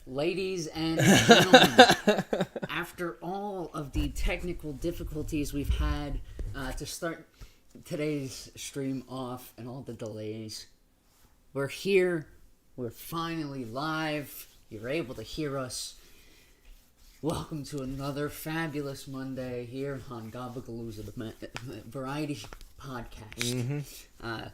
Ladies and gentlemen, after all of the technical difficulties we've had to start today's stream off and all the delays, we're here. We're finally live. You're able to hear us. Welcome to another fabulous Monday here on Gabagalooza, the variety podcast. Mm-hmm.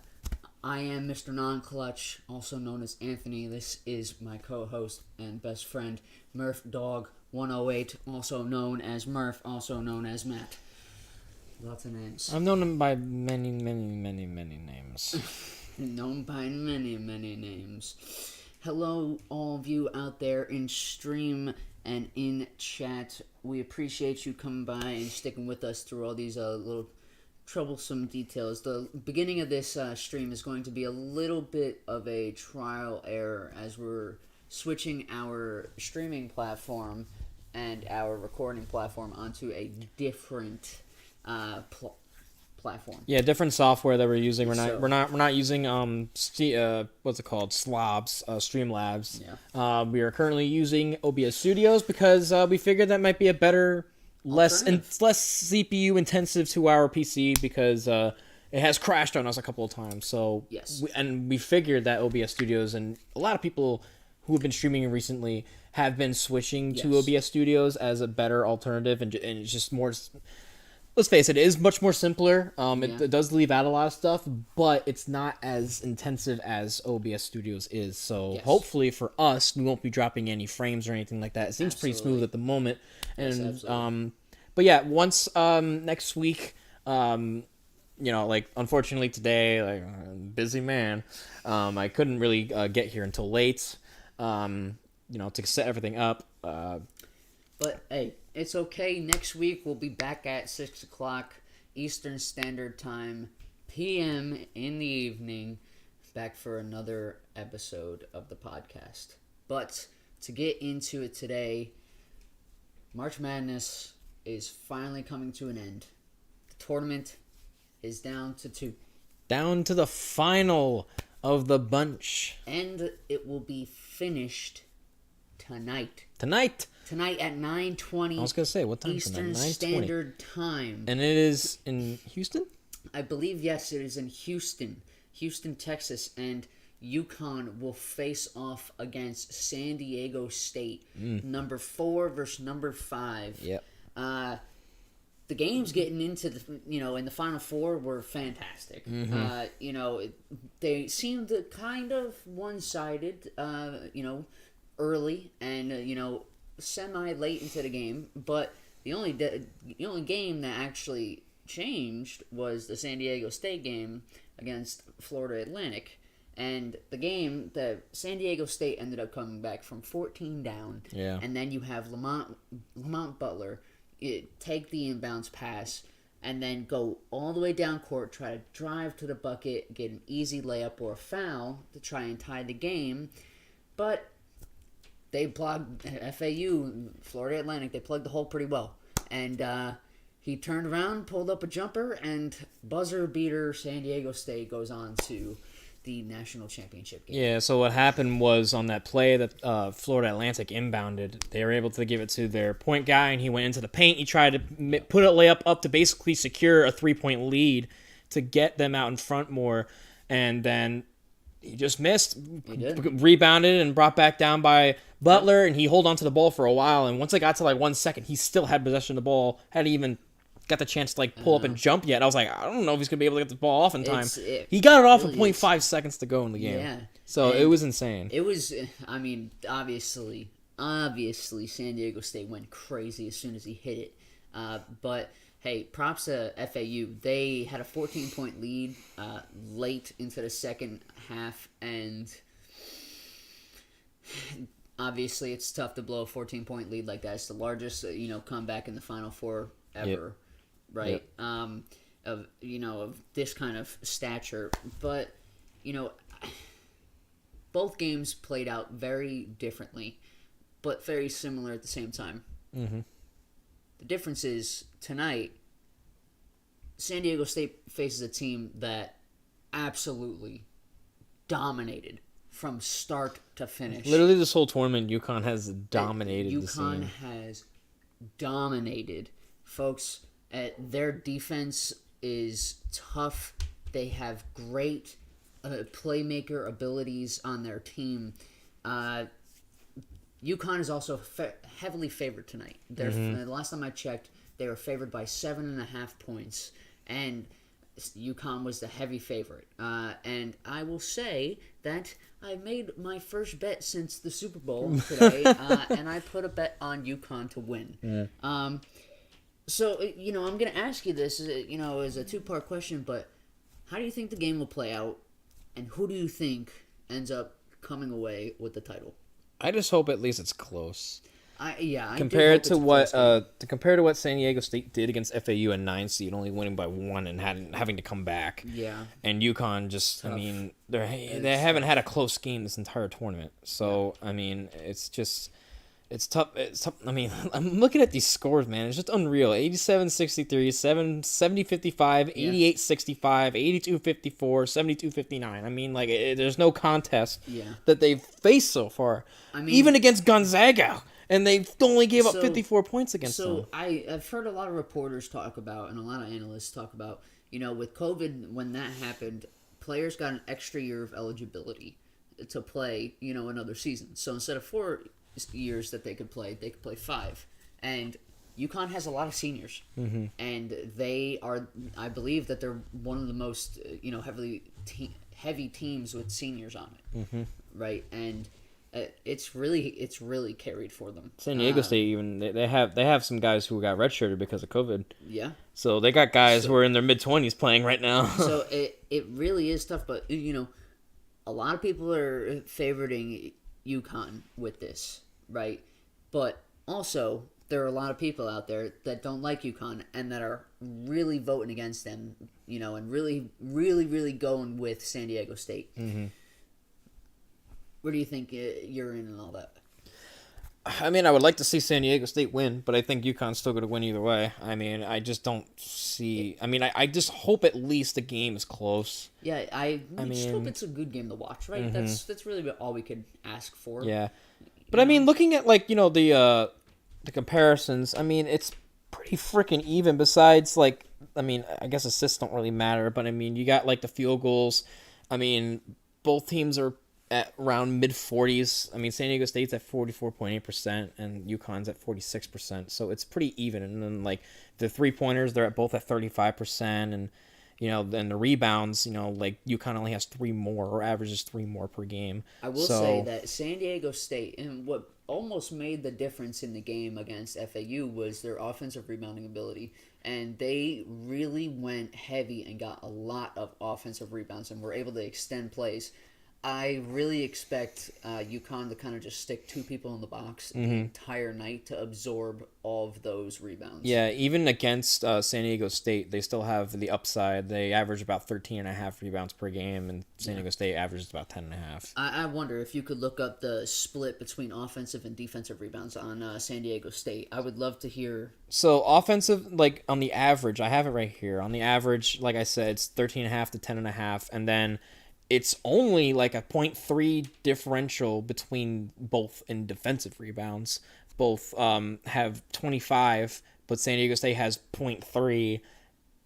I am Mr. Non-Clutch, also known as Anthony. This is my co-host and best friend, Murph Dog 108, also known as Murph, also known as Matt. Lots of names. I'm known by many names. Known by many names. Hello, all of you out there in stream and in chat. We appreciate you coming by and sticking with us through all these little troublesome details. The beginning of this stream is going to be a little bit of a trial error as we're switching our streaming platform and our recording platform onto a different platform. Yeah, different software that we're using. We're not using what's it called? Streamlabs. Yeah. We are currently using OBS Studios because we figured that might be a better, less CPU intensive to our PC because it has crashed on us a couple of times. So yes, we figured that OBS Studios, and a lot of people who have been streaming recently have been switching to OBS Studios as a better alternative, and it's just more. Let's face it, it is much more simpler. It does leave out a lot of stuff, but it's not as intensive as OBS Studios is. So hopefully for us, we won't be dropping any frames or anything like that. It seems pretty smooth at the moment. And but yeah, once next week, unfortunately today, busy man, I couldn't really get here until late, to set everything up. But hey, it's okay. Next week we'll be back at 6 o'clock Eastern Standard Time, PM in the evening, back for another episode of the podcast. But to get into it today, March Madness is finally coming to an end. The tournament is down to 2. Down to the final of the bunch. And it will be finished tonight. Tonight at 9:20. I was going to say, what time Eastern Standard Time. And it is in Houston? I believe, yes, it is in Houston, Texas, and UConn will face off against San Diego State. Number 4 versus number 5. Yep. The games getting into in the Final Four were fantastic. Mm-hmm. They seemed kind of one-sided, early and, semi-late into the game, but the only game that actually changed was the San Diego State game against Florida Atlantic, and the game that San Diego State ended up coming back from 14 down, and then you have Lamont Butler take the inbounds pass and then go all the way down court, try to drive to the bucket, get an easy layup or a foul to try and tie the game, but they plugged FAU, Florida Atlantic, they plugged the hole pretty well. And he turned around, pulled up a jumper, and buzzer beater San Diego State goes on to the national championship game. Yeah, so what happened was on that play that Florida Atlantic inbounded, they were able to give it to their point guy, and he went into the paint. He tried to put a layup up to basically secure a 3-point lead to get them out in front more, and then he just missed, rebounded, and brought back down by Butler, and he held on to the ball for a while, and once it got to 1 second, he still had possession of the ball, hadn't even got the chance to pull up and jump yet. I was like, I don't know if he's going to be able to get the ball off in time. He got it off with 0.5 seconds to go in the game. Yeah. So it was insane. It was, obviously San Diego State went crazy as soon as he hit it. But hey, props to FAU. They had a 14-point lead late into the second half, and obviously it's tough to blow a 14-point lead like that. It's the largest, comeback in the Final Four ever, right? Yep. Of this kind of stature. But, both games played out very differently, but very similar at the same time. Mm-hmm. The difference is, tonight, San Diego State faces a team that absolutely dominated from start to finish. Literally, this whole tournament, UConn has dominated the scene. UConn has dominated. Folks, their defense is tough. They have great playmaker abilities on their team. UConn is also heavily favored tonight. The last time I checked, they were favored by 7.5 points, and UConn was the heavy favorite. And I will say that I made my first bet since the Super Bowl today, and I put a bet on UConn to win. Yeah. So, I'm going to ask you this, as a two-part question, but how do you think the game will play out, and who do you think ends up coming away with the title? I just hope at least it's close. Compared to what San Diego State did against FAU at 9 seed, only winning by 1 and having to come back. Yeah. And UConn just, tough. They haven't had a close game this entire tournament. So, it's tough. I mean, I'm looking at these scores, man. It's just unreal. 87-63, 70-55, 88-65, 82-54, 72-59. I mean, there's no contest that they've faced so far. I mean, even against Gonzaga. And they only gave up 54 points against them. So I've heard a lot of reporters talk about, and a lot of analysts talk about, with COVID, when that happened, players got an extra year of eligibility to play, another season. So instead of 4 years that they could play 5. And UConn has a lot of seniors. Mm-hmm. And they are, I believe that they're one of the most, heavy teams with seniors on it. Mm-hmm. Right? And it's really carried for them. San Diego State even they have some guys who got redshirted because of COVID. Yeah. So they got guys who are in their mid-20s playing right now. So it really is tough, but a lot of people are favoriting UConn with this, right? But also there are a lot of people out there that don't like UConn and that are really voting against them, and really, really, really going with San Diego State. Mm-hmm. Where do you think you're in and all that? I mean, I would like to see San Diego State win, but I think UConn's still going to win either way. I mean, I just don't see... I mean, I just hope at least the game is close. Yeah, I just hope it's a good game to watch, right? Mm-hmm. That's really all we could ask for. Yeah. But, I mean, looking at, the comparisons, I mean, it's pretty freaking even besides, I guess assists don't really matter, but, I mean, you got, the field goals. I mean, both teams are at around mid-40s. I mean, San Diego State's at 44.8% and UConn's at 46%. So it's pretty even. And then, the three-pointers, they're both at 35%. And, then the rebounds, UConn only has 3 more or averages 3 more per game. I will say that San Diego State, and what almost made the difference in the game against FAU was their offensive rebounding ability. And they really went heavy and got a lot of offensive rebounds and were able to extend plays. I really expect UConn to kind of just stick 2 people in the box the entire night to absorb all of those rebounds. Yeah, even against San Diego State, they still have the upside. They average about 13.5 rebounds per game, and San Diego State averages about 10.5. I wonder if you could look up the split between offensive and defensive rebounds on San Diego State. I would love to hear. So offensive, on the average, I have it right here. On the average, like I said, it's 13.5 to 10.5, and then it's only a 0.3 differential between both in defensive rebounds. Both have 25, but San Diego State has 0.3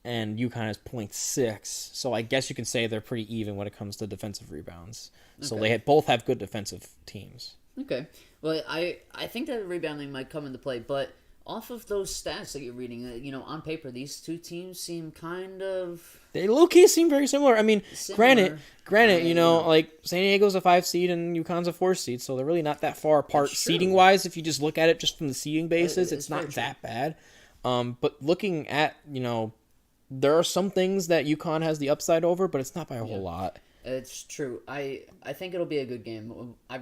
and UConn has 0.6. So I guess you can say they're pretty even when it comes to defensive rebounds. Okay. So they both have good defensive teams. Okay. Well, I think that rebounding might come into play, but off of those stats that you're reading, on paper, these two teams seem kind of... They low-key seem very similar. I mean, granted, San Diego's a 5 seed and UConn's a 4 seed, so they're really not that far apart seeding-wise. If you just look at it just from the seeding basis, it's not that bad. But looking at, there are some things that UConn has the upside over, but it's not by a whole lot. It's true. I think it'll be a good game. I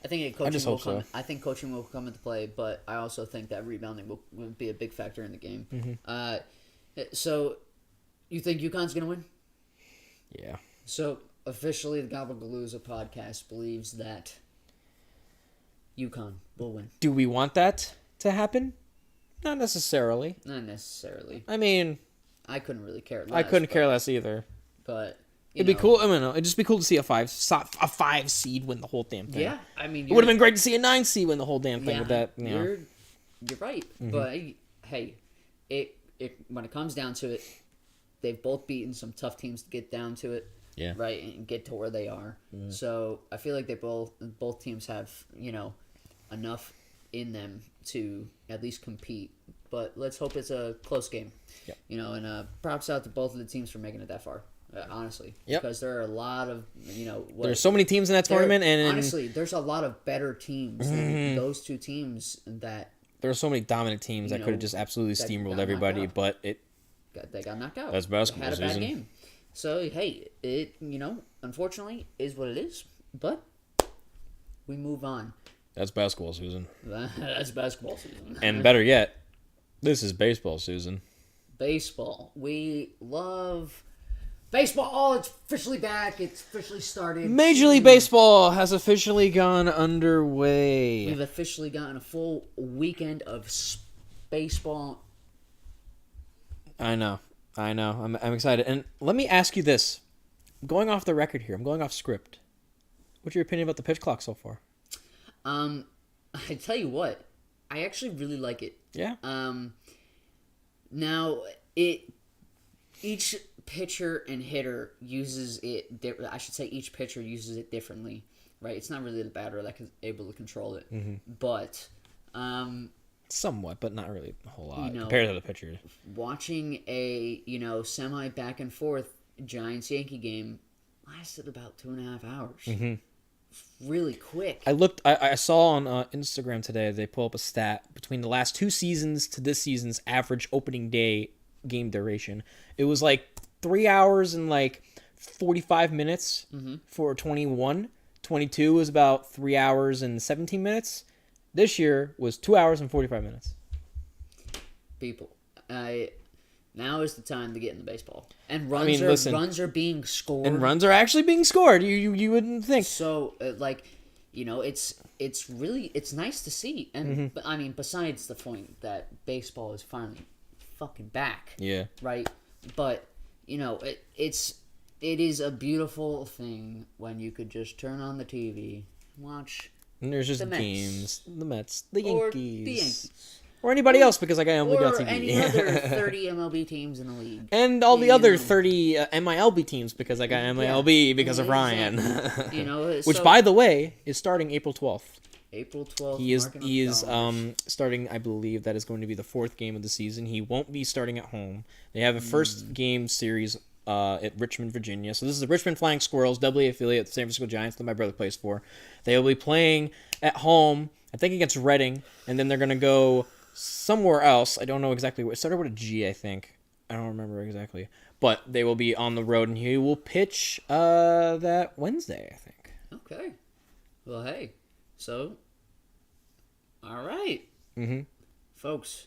think coaching will come into play, but I also think that rebounding will be a big factor in the game. Mm-hmm. So, you think UConn's going to win? Yeah. So, officially, the Gabagalooza podcast believes that UConn will win. Do we want that to happen? Not necessarily. Not necessarily. I mean... I couldn't really care less. I couldn't care less either. But... It'd be cool. I don't know. It'd just be cool to see a five seed win the whole damn thing. Yeah, I mean, it would have been great to see a 9 seed win the whole damn thing with that. You're right, but hey, it when it comes down to it, they've both beaten some tough teams to get down to it. Yeah. Right, and get to where they are. So I feel like both teams have enough in them to at least compete. But let's hope it's a close game. Yep. And props out to both of the teams for making it that far. Honestly, Yep. Because there are a lot of there's so many teams in that tournament, and honestly, there's a lot of better teams than those two teams that. There are so many dominant teams that could have just absolutely steamrolled everybody, but they got knocked out. That's basketball Had a bad season. game. So hey, it unfortunately is what it is, but we move on. That's basketball season. That's basketball season. And better yet, this is baseball season. Baseball. We love baseball. Oh, it's officially back. It's officially started. Major League Baseball has officially gone underway. We've officially gotten a full weekend of baseball. I know. I'm excited. And let me ask you this. I'm going off the record here. I'm going off script. What's your opinion about the pitch clock so far? I tell you what, I actually really like it. Yeah. Now each pitcher and hitter uses it. I should say each pitcher uses it differently, right? It's not really the batter that's able to control it, but somewhat, but not really a whole lot compared to the pitchers. Watching a semi back and forth Giants-Yankee game lasted about 2.5 hours. Really quick. I saw on Instagram today they pull up a stat between the last 2 seasons to this season's average opening day game duration. It was like 3 hours and like 45 minutes for 21. 22 was about 3 hours and 17 minutes. This year was 2 hours and 45 minutes. People, now is the time to get into baseball. And runs, runs are being scored. And runs are actually being scored. You wouldn't think. So, it's really nice to see. And I mean, besides the point that baseball is finally fucking back. Yeah. Right? But, it is a beautiful thing when you could just turn on the TV, watch. And there's just games. The Mets, the Yankees. Or the Yankees. Or anybody else because I only got TV. Or any other 30 MLB teams in the league. And all the other 30 MILB teams because I got MILB because of Ryan. Which, by the way, is starting April 12th. April 12th. He is starting, I believe, that is going to be the 4th game of the season. He won't be starting at home. They have a first game series at Richmond, Virginia. So this is the Richmond Flying Squirrels, AA affiliate of the San Francisco Giants that my brother plays for. They will be playing at home, I think against Reading, and then they're going to go somewhere else. I don't know exactly what. It started with a G, I think. I don't remember exactly. But they will be on the road, and he will pitch that Wednesday, I think. Okay. Well, hey. So, all right. Folks,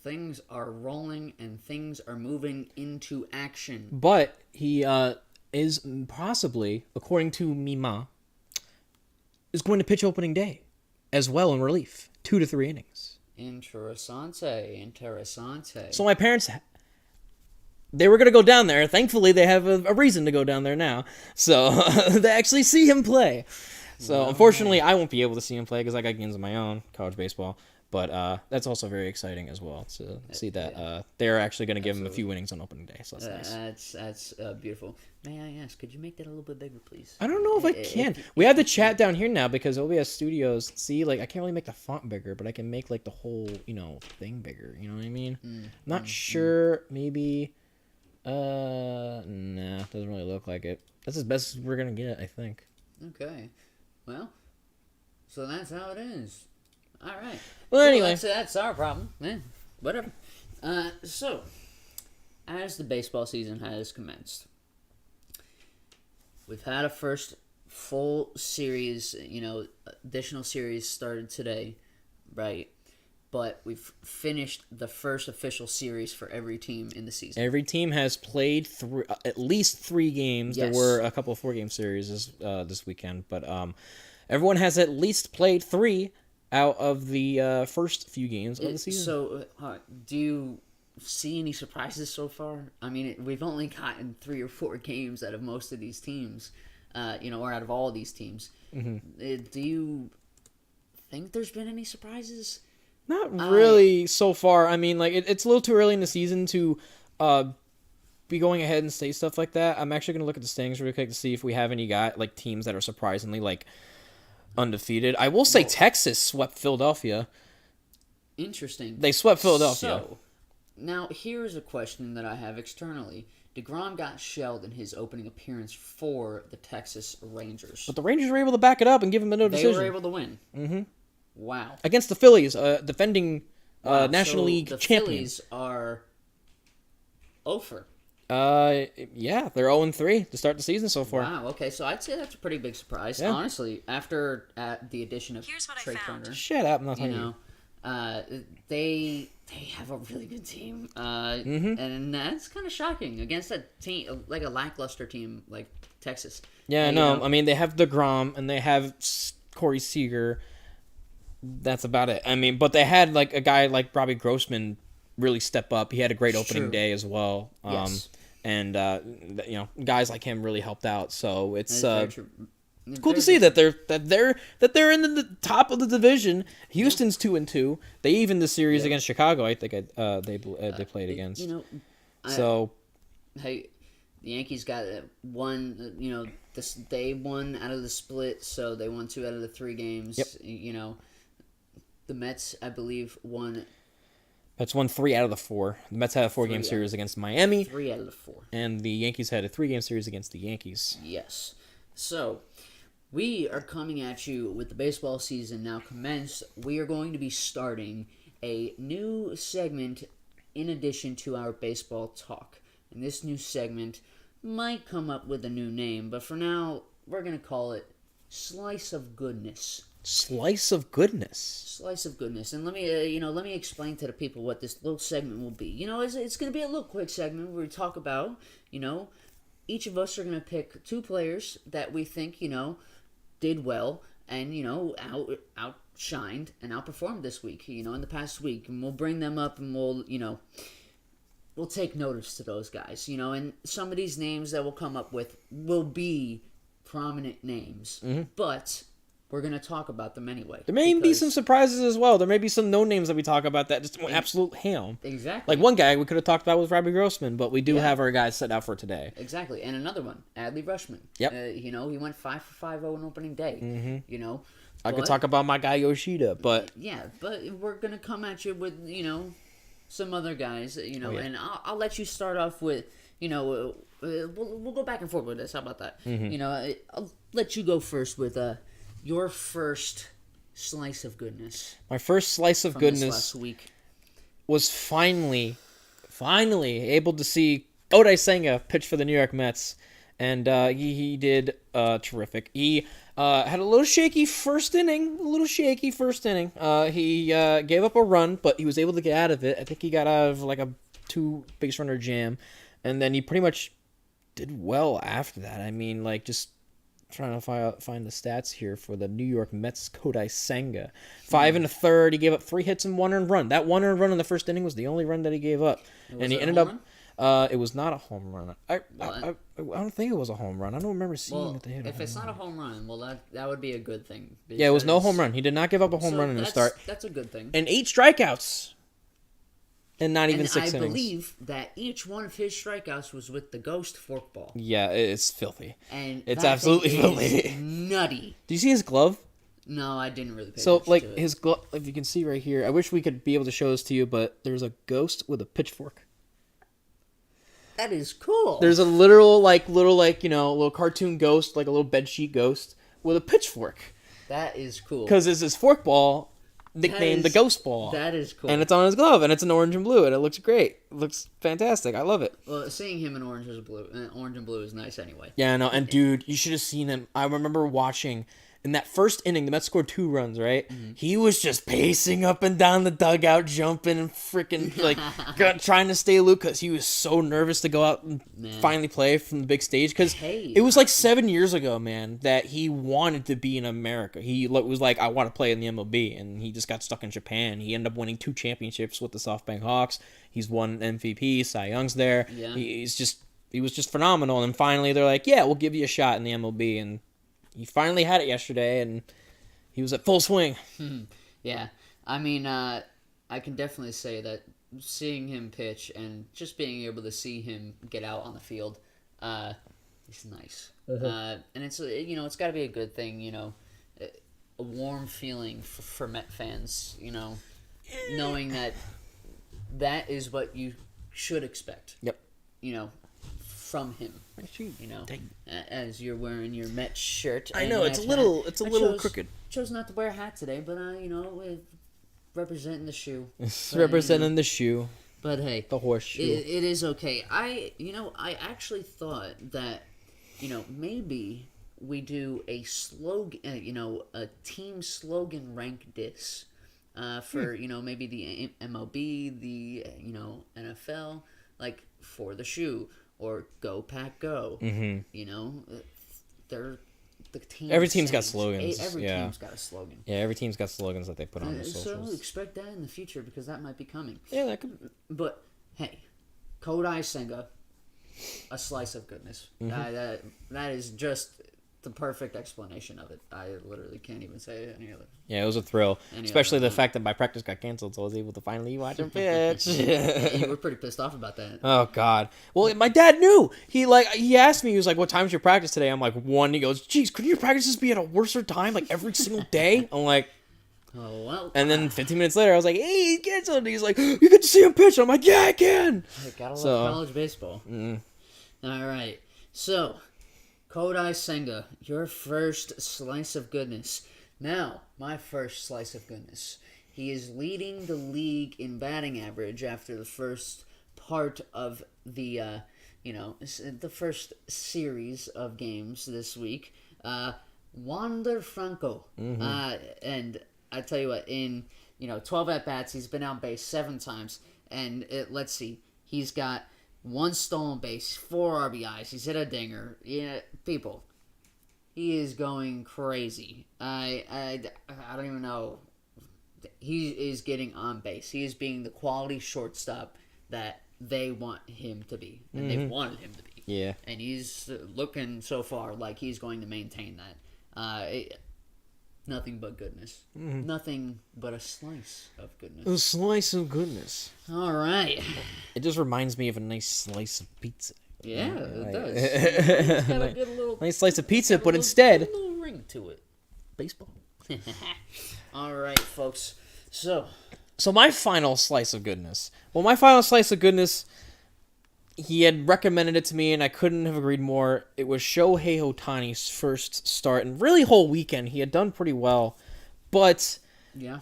things are rolling, and things are moving into action. But he is possibly, according to Mima, is going to pitch opening day as well in relief. 2 to 3 innings. Interessante. So my parents, they were going to go down there. Thankfully, they have a reason to go down there now. So they actually see him play. So unfortunately, I won't be able to see him play because I got games of my own, college baseball. But that's also very exciting as well to see that they're actually going to give him a few innings on opening day. So that's nice. That's beautiful. May I ask, could you make that a little bit bigger, please? I don't know if I can. We have the chat down here now because OBS Studios. See, like I can't really make the font bigger, but I can make like the whole thing bigger. You know what I mean? Not sure. Maybe. Nah, doesn't really look like it. That's as best as we're gonna get, I think. Okay. Well, so that's how it is. All right. Well, anyway, that's our problem. Whatever. So, as the baseball season has commenced, we've had a first full series. Additional series started today, right? But we've finished the first official series for every team in the season. Every team has played at least 3 games. Yes. There were a couple of 4-game series this weekend, but everyone has at least played 3 out of the first few games of the season. So, do you see any surprises so far? I mean, we've only gotten 3 or 4 games out of most of these teams, or out of all of these teams. Do you think there's been any surprises? Not really so far. I mean, like it's a little too early in the season to be going ahead and say stuff like that. I'm actually gonna look at the standings really quick to see if we have any teams that are surprisingly undefeated. I will say Texas swept Philadelphia. Interesting. They swept Philadelphia. So, now here's a question that I have externally. DeGrom got shelled in his opening appearance for the Texas Rangers. But the Rangers were able to back it up and give him a no decision. They were able to win. Mm-hmm. Wow. Against the Phillies, defending National League the champions. Phillies are over. Yeah, they're 0-3 to start the season so far. Wow, okay, so I'd say that's a pretty big surprise. Yeah. Honestly, after the addition of Trey Turner. Shut up, I'm not talking to you. They have a really good team. And that's kind of shocking against a team, like a lackluster team like Texas. Yeah, I mean, they have DeGrom and they have Corey Seager. That's about it. I mean, but they had a guy like Robbie Grossman really step up. He had a great opening day as well. Yes. And guys like him really helped out. So it's cool to Very see that they're in the top of the division. Houston's 2-2. They evened the series against Chicago. I think they played against. Hey, the Yankees got one. They won out of the split, so they won 2 out of the 3 games. Yep. The Mets, I believe, won. Mets won 3 out of the 4. The Mets had a 4-game series against Miami. 3 out of the 4. And the Yankees had a 3-game series against the Yankees. Yes. So, we are coming at you with the baseball season now commenced. We are going to be starting a new segment in addition to our baseball talk. And this new segment might come up with a new name, but for now, we're going to call it Slice of Goodness. Slice of Goodness. Slice of Goodness. And let me explain to the people what this little segment will be. It's going to be a little quick segment where we talk about, each of us are going to pick 2 players that we think, did well and, outshined and outperformed this week, in the past week. And we'll bring them up and we'll take notice to those guys, and some of these names that we'll come up with will be prominent names. But we're going to talk about them anyway. There may be some surprises as well. There may be some no names that we talk about that just went absolute ham. Exactly. Like one guy we could have talked about was Robbie Grossman, but we do have our guys set out for today. Exactly. And another one, Adley Rutschman. Yep. He went 5 for 5 on opening day. I could talk about my guy Yoshida, but... Yeah, but we're going to come at you with, some other guys, and I'll let you start off with, we'll go back and forth with this. How about that? I'll let you go first with your first slice of goodness. My first slice of goodness this last week was finally able to see Kodai Senga pitch for the New York Mets, and he did terrific. He had a little shaky first inning. He gave up a run, but he was able to get out of it. I think he got out of a 2 base runner jam, and then he pretty much did well after that. I mean, just trying to find the stats here for the New York Mets. Kodai Senga, 5 1/3. He gave up 3 hits and 1 earned run. That 1 earned run in the first inning was the only run that he gave up, and he ended up. It was not a home run. I don't think it was a home run. I don't remember seeing that they hit a home run. If it's not a home run, well, that would be a good thing. Yeah, it was no home run. He did not give up a home run in the start. That's a good thing. And 8 strikeouts. And not even 6 innings. I believe that each one of his strikeouts was with the ghost forkball. Yeah, it's filthy. And it's absolutely filthy. Nutty. Do you see his glove? No, I didn't really pay attention to it. So, his glove, if you can see right here, I wish we could be able to show this to you, but there's a ghost with a pitchfork. That is cool. There's a little little cartoon ghost, like a little bedsheet ghost with a pitchfork. That is cool. Because it's his forkball nicknamed the Ghost Ball. That is cool. And it's on his glove, and it's an orange and blue, and it looks great. It looks fantastic. I love it. Well, seeing him in orange and blue is nice anyway. Yeah, I know. And dude, you should have seen him. I remember watching, in that first inning, the Mets scored 2 runs, right? He was just pacing up and down the dugout, jumping and freaking like trying to stay loose because he was so nervous to go out and finally play from the big stage. Because it was like 7 years ago, man, that he wanted to be in America. He was like, I want to play in the MLB, and he just got stuck in Japan. He ended up winning 2 championships with the SoftBank Hawks. He's won MVP, Cy Young's there. Yeah. He was just phenomenal. And finally, they're like, yeah, we'll give you a shot in the MLB, and he finally had it yesterday, and he was at full swing. Yeah. I mean, I can definitely say that seeing him pitch and just being able to see him get out on the field is nice. And it's, it's got to be a good thing, a warm feeling for Met fans, knowing that is what you should expect. Yep. From him, as you're wearing your Met shirt. I know it's a little crooked. Chose not to wear a hat today, but representing the shoe. Representing the shoe. But hey, the horseshoe. It is okay. I actually thought that, maybe we do a slogan, a team slogan rank diss, for maybe the MLB, the NFL, like for the shoe. Or go Pack Go. They're the team. Every team's got slogans. Every team's got a slogan. Yeah, every team's got slogans that they put on the socials. So expect that in the future because that might be coming. Yeah, that could. But hey, Kodai Senga, a slice of goodness. That is just the perfect explanation of it. I literally can't even say any other. Yeah, it was a thrill, especially the fact that my practice got canceled, so I was able to finally watch him pitch. You were pretty pissed off about that. Oh God! Well, my dad knew. He asked me. He was like, "What time's your practice today?" I'm like, 1. He goes, "Geez, couldn't your practices be at a worser time, like every single day?" I'm like, "Oh well." And then 15 minutes later, I was like, "Hey, he canceled." And he's like, "You get to see him pitch." I'm like, "Yeah, I can." Gotta love college baseball. All right, so. Kodai Senga, your first slice of goodness. Now, my first slice of goodness. He is leading the league in batting average after the first part of the, the first series of games this week. Wander Franco. And I tell you what, in, 12 at-bats, he's been on base 7 times. And let's see, he's got 1 stolen base, 4 RBIs. He's hit a dinger. Yeah, people, he is going crazy. I don't even know. He is getting on base. He is being the quality shortstop that they want him to be, and they've wanted him to be. Yeah. And he's looking so far like he's going to maintain that. Nothing but goodness. Nothing but a slice of goodness. A slice of goodness. All right. It just reminds me of a nice slice of pizza. Yeah, it does. It's got a good little nice slice of pizza, but instead a little ring to it. Baseball. All right, folks. So my final slice of goodness. Well, my final slice of goodness, he had recommended it to me, and I couldn't have agreed more. It was Shohei Ohtani's first start, and really whole weekend. He had done pretty well, but yeah,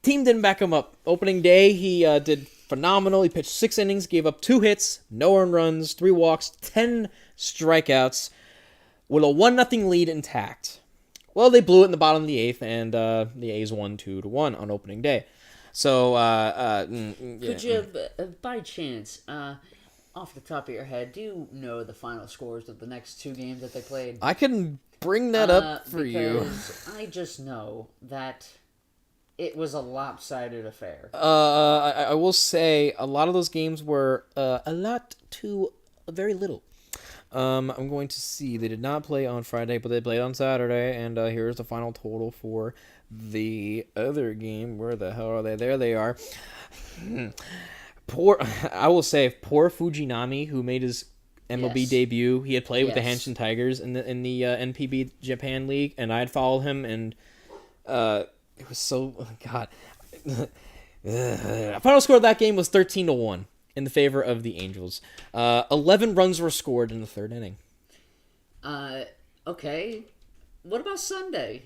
team didn't back him up. Opening day, he did phenomenal. He pitched 6 innings, gave up 2 hits, no earned runs, 3 walks, 10 strikeouts, with a 1-0 lead intact. Well, they blew it in the bottom of the 8th, and the A's won 2-1 on opening day. So, could you, by chance, off the top of your head, do you know the final scores of the next 2 games that they played? I can bring that up for you. I just know that it was a lopsided affair. I will say a lot of those games were a lot to very little. I'm going to see. They did not play on Friday, but they played on Saturday, and here's the final total for the other game. Where the hell are they? There they are. I will say, poor Fujinami, who made his MLB debut. He had played with the Hanshin Tigers in the NPB Japan League, and I'd followed him, and it was so God. Final score of that game was 13-1 in the favor of the Angels. 11 runs were scored in the 3rd inning. Okay. What about Sunday?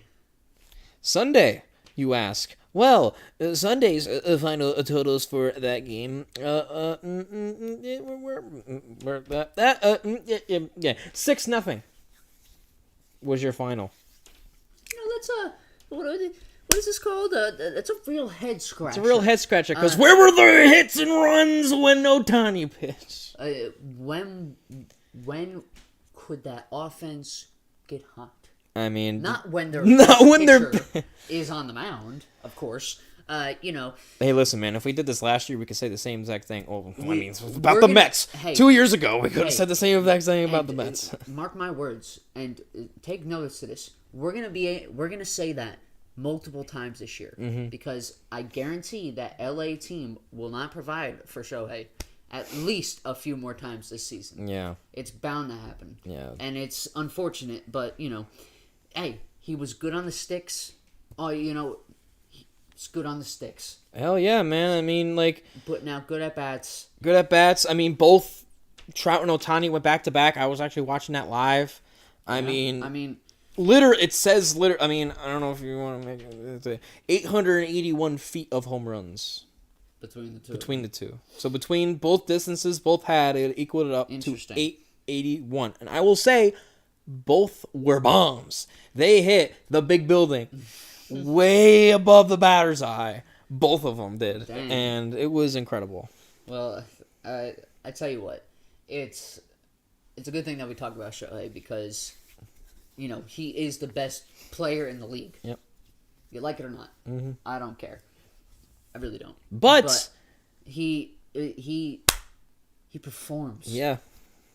Sunday, you ask. Well, Sunday's final totals for that game. 6-0 was your final. that's a what is this called? It's a real head scratcher. It's a real head scratcher. Because where were the hits and runs when Ohtani pitched? When could that offense get hot? I mean, not when their pitcher is on the mound, of course. Hey, listen, man. If we did this last year, we could say the same exact thing. Oh, about the Mets. 2 years ago, we could have said the same exact thing about the Mets. Mark my words, and take notice to this. We're gonna say that multiple times this year because I guarantee that LA team will not provide for Shohei at least a few more times this season. Yeah, it's bound to happen. Yeah, and it's unfortunate, but hey, he was good on the sticks. Oh, it's good on the sticks. Hell yeah, man. I mean, like, but now good at bats. Good at bats. I mean, both Trout and Ohtani went back to back. I was actually watching that live. I mean, it says I mean, I don't know if you want to make it 881 feet of home runs between the two. So between both distances, both had it equaled it up to 881. And I will say, both were bombs. They hit the big building way above the batter's eye. Both of them did. Dang. And it was incredible. Well, I tell you what, it's a good thing that we talk about Shohei because, he is the best player in the league. Yep. You like it or not, I don't care. I really don't. But he performs. Yeah.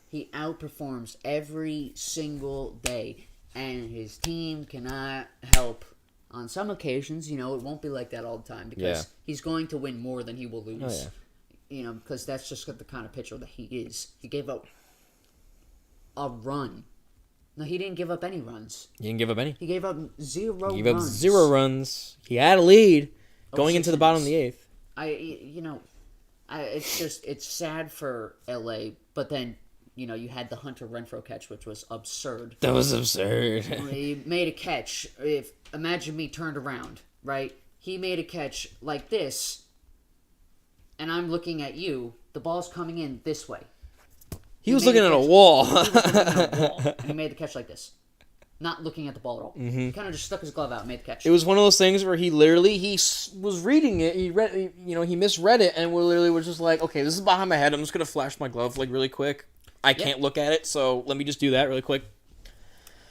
He outperforms every single day, and his team cannot help. On some occasions, it won't be like that all the time because he's going to win more than he will lose. Oh, yeah. Because that's just the kind of pitcher that he is. He gave up a run. No, he didn't give up any runs. He didn't give up any. He gave up 0 runs. He gave up 0 runs. He had a lead going into the bottom of the 8th. It's sad for LA, but then you had the Hunter Renfroe catch, which was absurd. That was absurd. He made a catch. Imagine me turned around, right? He made a catch like this, and I'm looking at you. The ball's coming in this way. He was looking at a wall. And he made the catch like this. Not looking at the ball at all. Mm-hmm. He kind of just stuck his glove out and made the catch. It was one of those things where he was reading it. He read, he misread it, and literally was just like, okay, this is behind my head. I'm just gonna flash my glove really quick. I can't look at it, so let me just do that really quick.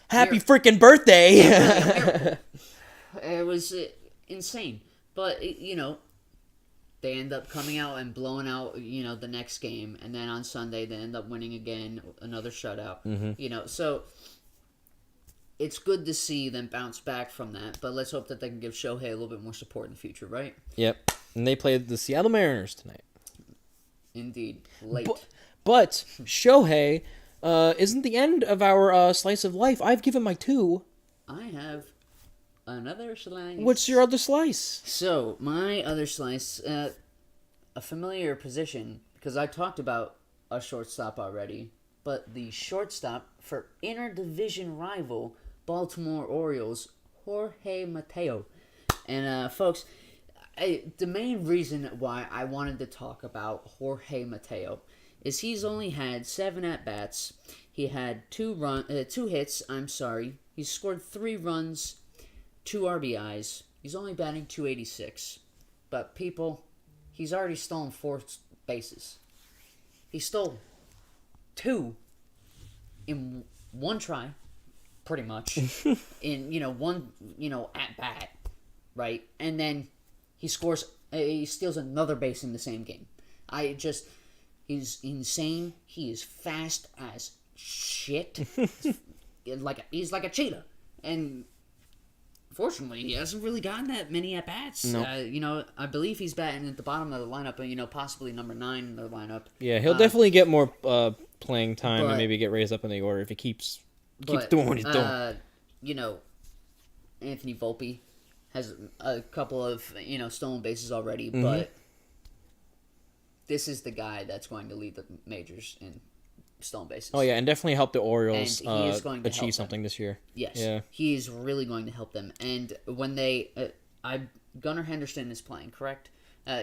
Happy freaking birthday! It was insane, but they end up coming out and blowing out the next game, and then on Sunday they end up winning again, another shutout. Mm-hmm. So it's good to see them bounce back from that, but let's hope that they can give Shohei a little bit more support in the future, right? Yep, and they played the Seattle Mariners tonight. Indeed, late. But Shohei isn't the end of our slice of life. I've given my 2. I have another slice. What's your other slice? So, my other slice, a familiar position, because I talked about a shortstop already, but the shortstop for interdivision rival Baltimore Orioles, Jorge Mateo. And, folks, the main reason why I wanted to talk about Jorge Mateo is he's only had 7 at-bats. He had 2 hits, He scored 3 runs, 2 RBIs. He's only batting .286. But people, he's already stolen 4 bases. He stole 2 in 1 try, pretty much. In, 1, at-bat, right? And then he steals another base in the same game. He's insane. He is fast as shit. He's like a cheetah. And fortunately, he hasn't really gotten that many at-bats. Nope. I believe he's batting at the bottom of the lineup, possibly number 9 in the lineup. Yeah, he'll definitely get more playing time and maybe get raised up in the order if he keeps doing what he's doing. Anthony Volpe has a couple of, stolen bases already, mm-hmm. but this is the guy that's going to lead the majors in stolen bases. Oh, yeah, and definitely help the Orioles achieve something this year. Yes. Yeah. He is really going to help them. And when Gunnar Henderson is playing, correct?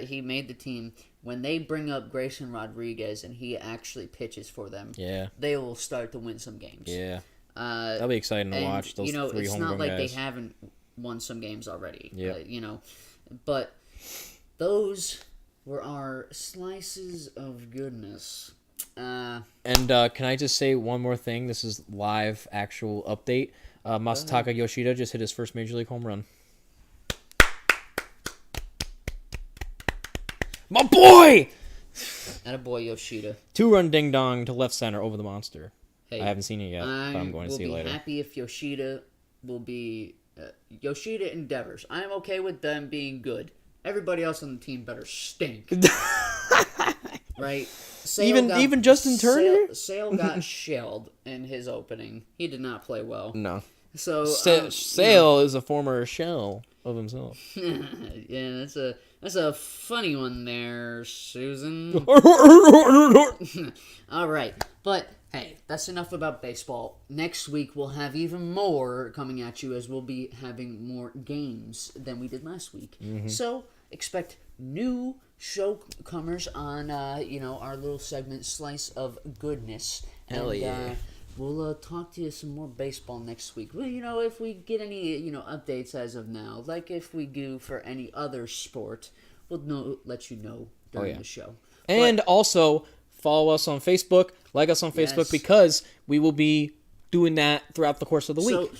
He made the team. When they bring up Grayson Rodriguez and he actually pitches for them, they will start to win some games. Yeah. That'll be exciting to watch, those 3 homegrown guys. It's not like they haven't won some games already. Yeah. But those were our slices of goodness. And can I just say one more thing? This is live, actual update. Masataka Yoshida just hit his first Major League home run. My boy! Attaboy Yoshida. 2-run ding-dong to left center over the monster. Hey, I haven't seen it yet, but I'm going to see it later. I will be happy if Yoshida will be... Yoshida endeavors. I'm okay with them being good. Everybody else on the team better stink. Right? Even Justin Turner? Sale got shelled in his opening. He did not play well. No. So Sale is a former shell of himself. Yeah, that's a funny one there, Susan. All right, but hey, that's enough about baseball. Next week we'll have even more coming at you, as we'll be having more games than we did last week. Mm-hmm. So expect new showcomers on our little segment Slice of Goodness. Hell yeah. We'll talk to you some more baseball next week. Well, if we get any, updates as of now, like if we do for any other sport, we'll let you know during the show. And also, follow us on Facebook, like us on Facebook, because we will be doing that throughout the course of the week.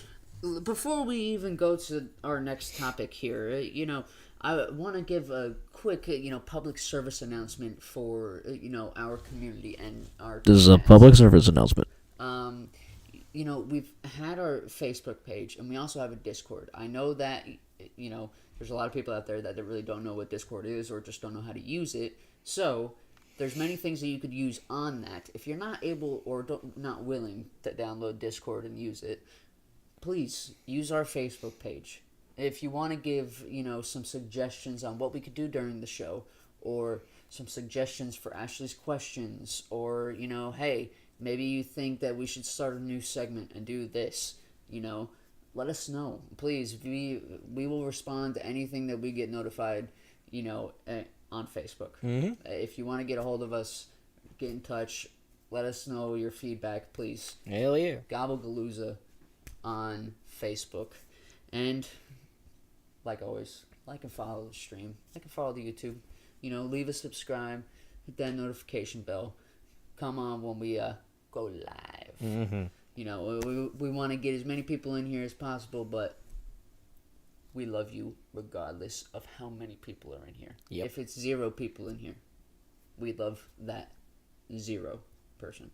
So, before we even go to our next topic here, I want to give a quick, public service announcement for, our community and our... This is a public service announcement. We've had our Facebook page, and we also have a Discord. I know that, there's a lot of people out there that really don't know what Discord is or just don't know how to use it. So, there's many things that you could use on that. If you're not able or not willing to download Discord and use it, please use our Facebook page. If you want to give, some suggestions on what we could do during the show, or some suggestions for Ashley's questions, or, hey... maybe you think that we should start a new segment and do this, let us know. Please, we will respond to anything that we get notified, on Facebook. Mm-hmm. If you want to get a hold of us, get in touch, let us know your feedback, please. Hell yeah. Gabagalooza on Facebook. And, like always, like and follow the stream. Like and follow the YouTube. Leave a subscribe, hit that notification bell. Come on when we go live. Mm-hmm. We want to get as many people in here as possible, but we love you regardless of how many people are in here. Yep. If it's 0 people in here, we love that 0 person.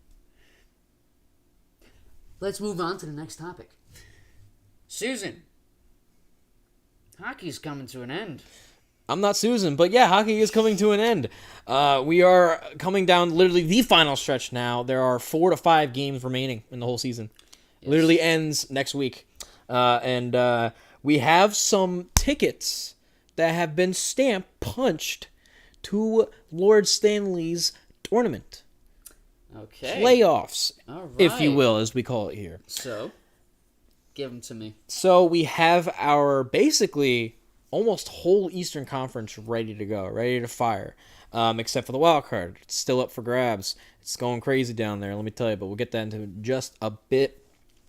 Let's move on to the next topic. Susan, hockey's coming to an end. I'm not Susan, but yeah, hockey is coming to an end. We are coming down literally the final stretch now. There are 4 to 5 games remaining in the whole season. Yes. Literally ends next week. And we have some tickets that have been punched to Lord Stanley's tournament. Okay. Playoffs, all right, if you will, as we call it here. So, give them to me. So we have our basically... almost whole Eastern Conference ready to go, ready to fire, except for the wild card. It's still up for grabs. It's going crazy down there, let me tell you, but we'll get that into just a bit.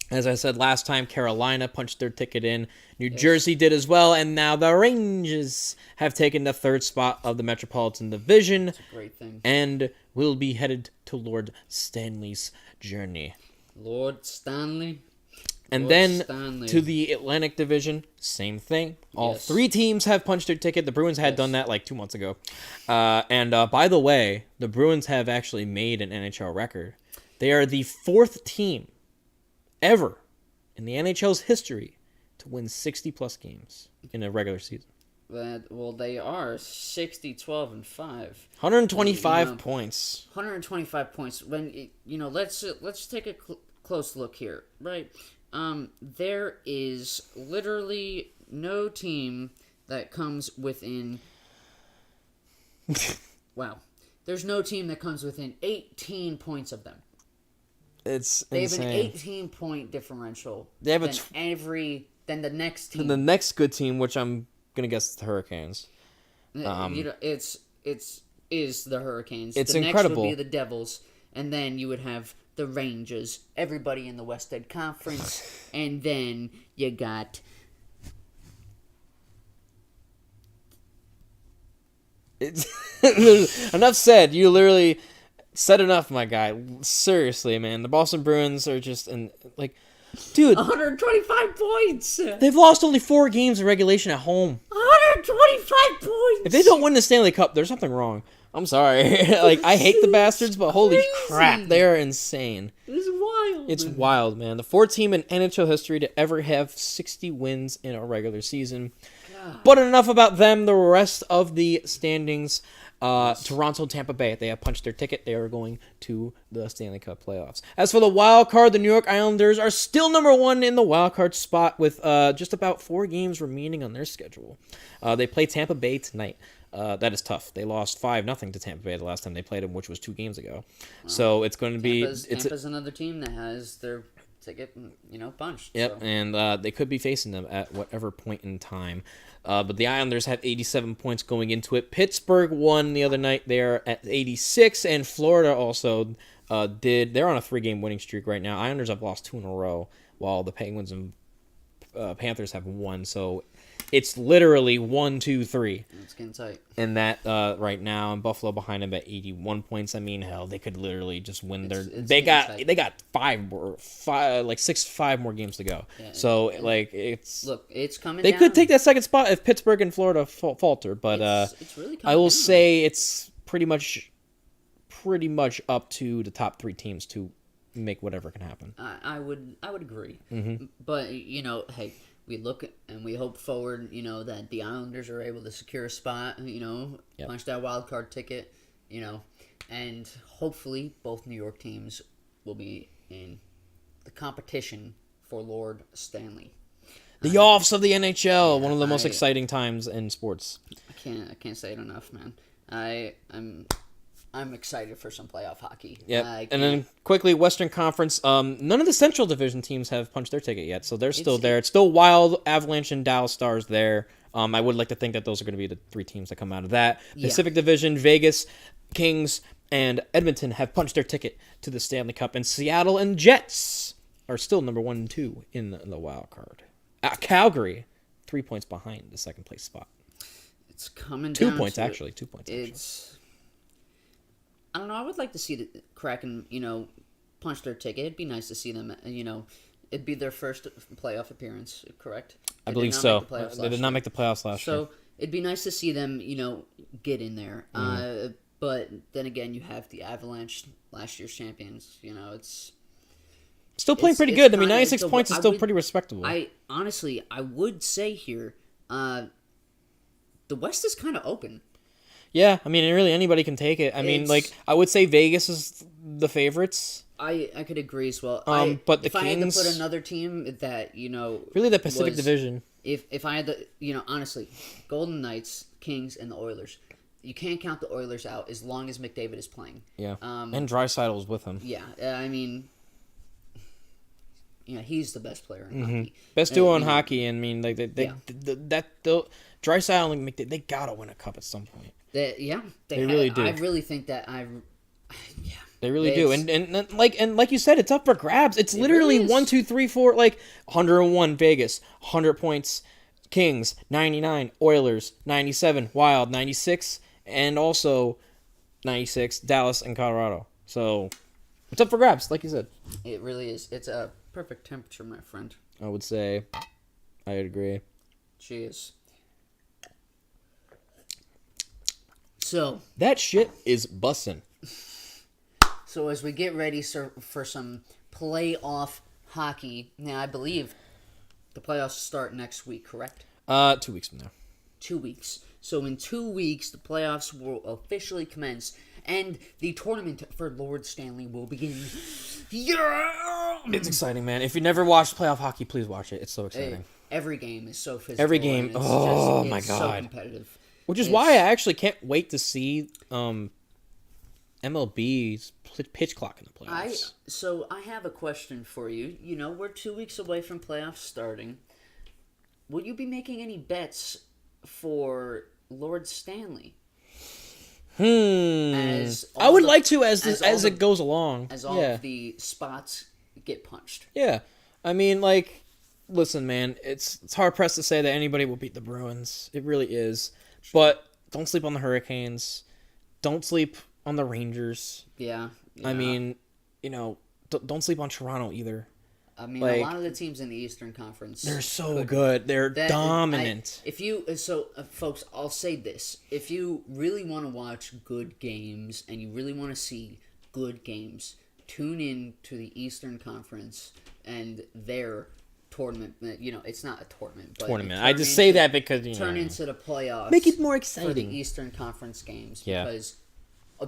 As I said last time, Carolina punched their ticket in. New Jersey did as well, and now the Rangers have taken the 3rd spot of the Metropolitan Division. That's a great thing. And will be headed to Lord Stanley's journey. Lord Stanley? And then to the Atlantic Division, same thing. All 3 teams have punched their ticket. The Bruins had done that like 2 months ago. And by the way, the Bruins have actually made an NHL record. They are the 4th team ever in the NHL's history to win 60-plus games in a regular season. Well, they are 60, 12, and 5. 125 points. 125 points. When let's take a close look here, right? There is literally no team that comes within... wow. There's no team that comes within 18 points of them. It's they insane. Have an 18-point differential they have than the next team. The next good team, which I'm going to guess the Hurricanes. It's the Hurricanes. It's the incredible. Next would be the Devils, and then you would have... the Rangers, everybody in the West End Conference, and then you got It's enough said. You literally said enough, my guy. Seriously, man. The Boston Bruins are just dude, 125 points. they've lost only 4 games in regulation at home. 125 points. If they don't win the Stanley Cup, there's something wrong. I'm sorry. I hate the bastards, but holy crap, they are insane. It's wild. It's wild, man. The 4th team in NHL history to ever have 60 wins in a regular season. God. But enough about them. The rest of the standings, Toronto, Tampa Bay, they have punched their ticket. They are going to the Stanley Cup playoffs. As for the wild card, the New York Islanders are still number 1 in the wild card spot with just about 4 games remaining on their schedule. They play Tampa Bay tonight. That is tough. They lost 5-0 to Tampa Bay the last time they played them, which was 2 games ago. So it's going to be... Tampa's another team that has their ticket, punched. Yep, so. And they could be facing them at whatever point in time. But the Islanders have 87 points going into it. Pittsburgh won the other night. They're at 86, and Florida also did. They're on a 3-game winning streak right now. Islanders have lost 2 in a row, while the Penguins and Panthers have 1. So it's literally 1, 2, 3. It's getting tight. And that right now, and Buffalo behind them at 81 points. I mean, hell, they could literally just win they got 5 more games to go. Yeah, so it's coming. They could take that second spot if Pittsburgh and Florida falter, but it's really I will say it's pretty much up to the top 3 teams to make whatever can happen. I would agree. Mm-hmm. But hey, we look and we hope forward, that the Islanders are able to secure a spot, punch that wild card ticket, and hopefully both New York teams will be in the competition for Lord Stanley. The offs of the NHL, one of the most exciting times in sports. I can't say it enough, man. I'm excited for some playoff hockey. Yeah, and then quickly, Western Conference. None of the Central Division teams have punched their ticket yet, so they're still there. It's still Wild, Avalanche, and Dallas Stars there. I would like to think that those are going to be the 3 teams that come out of that. Pacific Division, Vegas, Kings, and Edmonton have punched their ticket to the Stanley Cup, and Seattle and Jets are still number 1 and 2 in the wild card. Calgary, 3 points behind the second place spot. It's coming 2 down points to actually. 2 points. I don't know. I would like to see the Kraken, punch their ticket. It'd be nice to see them, it'd be their first playoff appearance, correct? I believe so. They did not make the playoffs last year. So it'd be nice to see them, get in there. Mm-hmm. But then again, you have the Avalanche, last year's champions. It's still playing pretty good. 96 points is still pretty respectable. I would say here, the West is kind of open. Yeah, really anybody can take it. I would say Vegas is the favorites. I could agree as well. But if I had to put another team that really the Pacific Division. If I had to, honestly, Golden Knights, Kings, and the Oilers. You can't count the Oilers out as long as McDavid is playing. Yeah, and Draisaitl is with him. Yeah, he's the best player in hockey. Best duo in hockey, and Draisaitl and McDavid, they gotta win a cup at some point. They really do. I really think that They really do, and like you said, it's up for grabs. It's literally really 1, 2, 3, 4, 101 Vegas, 100 points, Kings 99, Oilers 97, Wild 96, and also 96 Dallas and Colorado. So it's up for grabs, like you said. It really is. It's a perfect temperature, my friend. I would say, I would agree. Cheers. So that shit is bussin'. So as we get ready for some playoff hockey, now I believe the playoffs start next week, correct? 2 weeks from now. 2 weeks. So in 2 weeks, the playoffs will officially commence, and the tournament for Lord Stanley will begin. Yeah! It's exciting, man. If you never watched playoff hockey, please watch it. It's so exciting. Every game is so physical. Every game. It's my God. so competitive. Which is why I actually can't wait to see MLB's pitch clock in the playoffs. So I have a question for you. We're 2 weeks away from playoffs starting. Will you be making any bets for Lord Stanley? I would like to as it goes along. As all of the spots get punched. Yeah. listen, man, it's hard pressed to say that anybody will beat the Bruins. It really is. But don't sleep on the Hurricanes. Don't sleep on the Rangers. Yeah. I mean, don't sleep on Toronto either. I mean, a lot of the teams in the Eastern Conference, they're so good. They're dominant. Folks, I'll say this: if you really want to watch good games and you really want to see good games, tune in to the Eastern Conference and their tournament. It's not a tournament. But I just say that because turn into the playoffs. Make it more exciting for the Eastern Conference games. Yeah. Because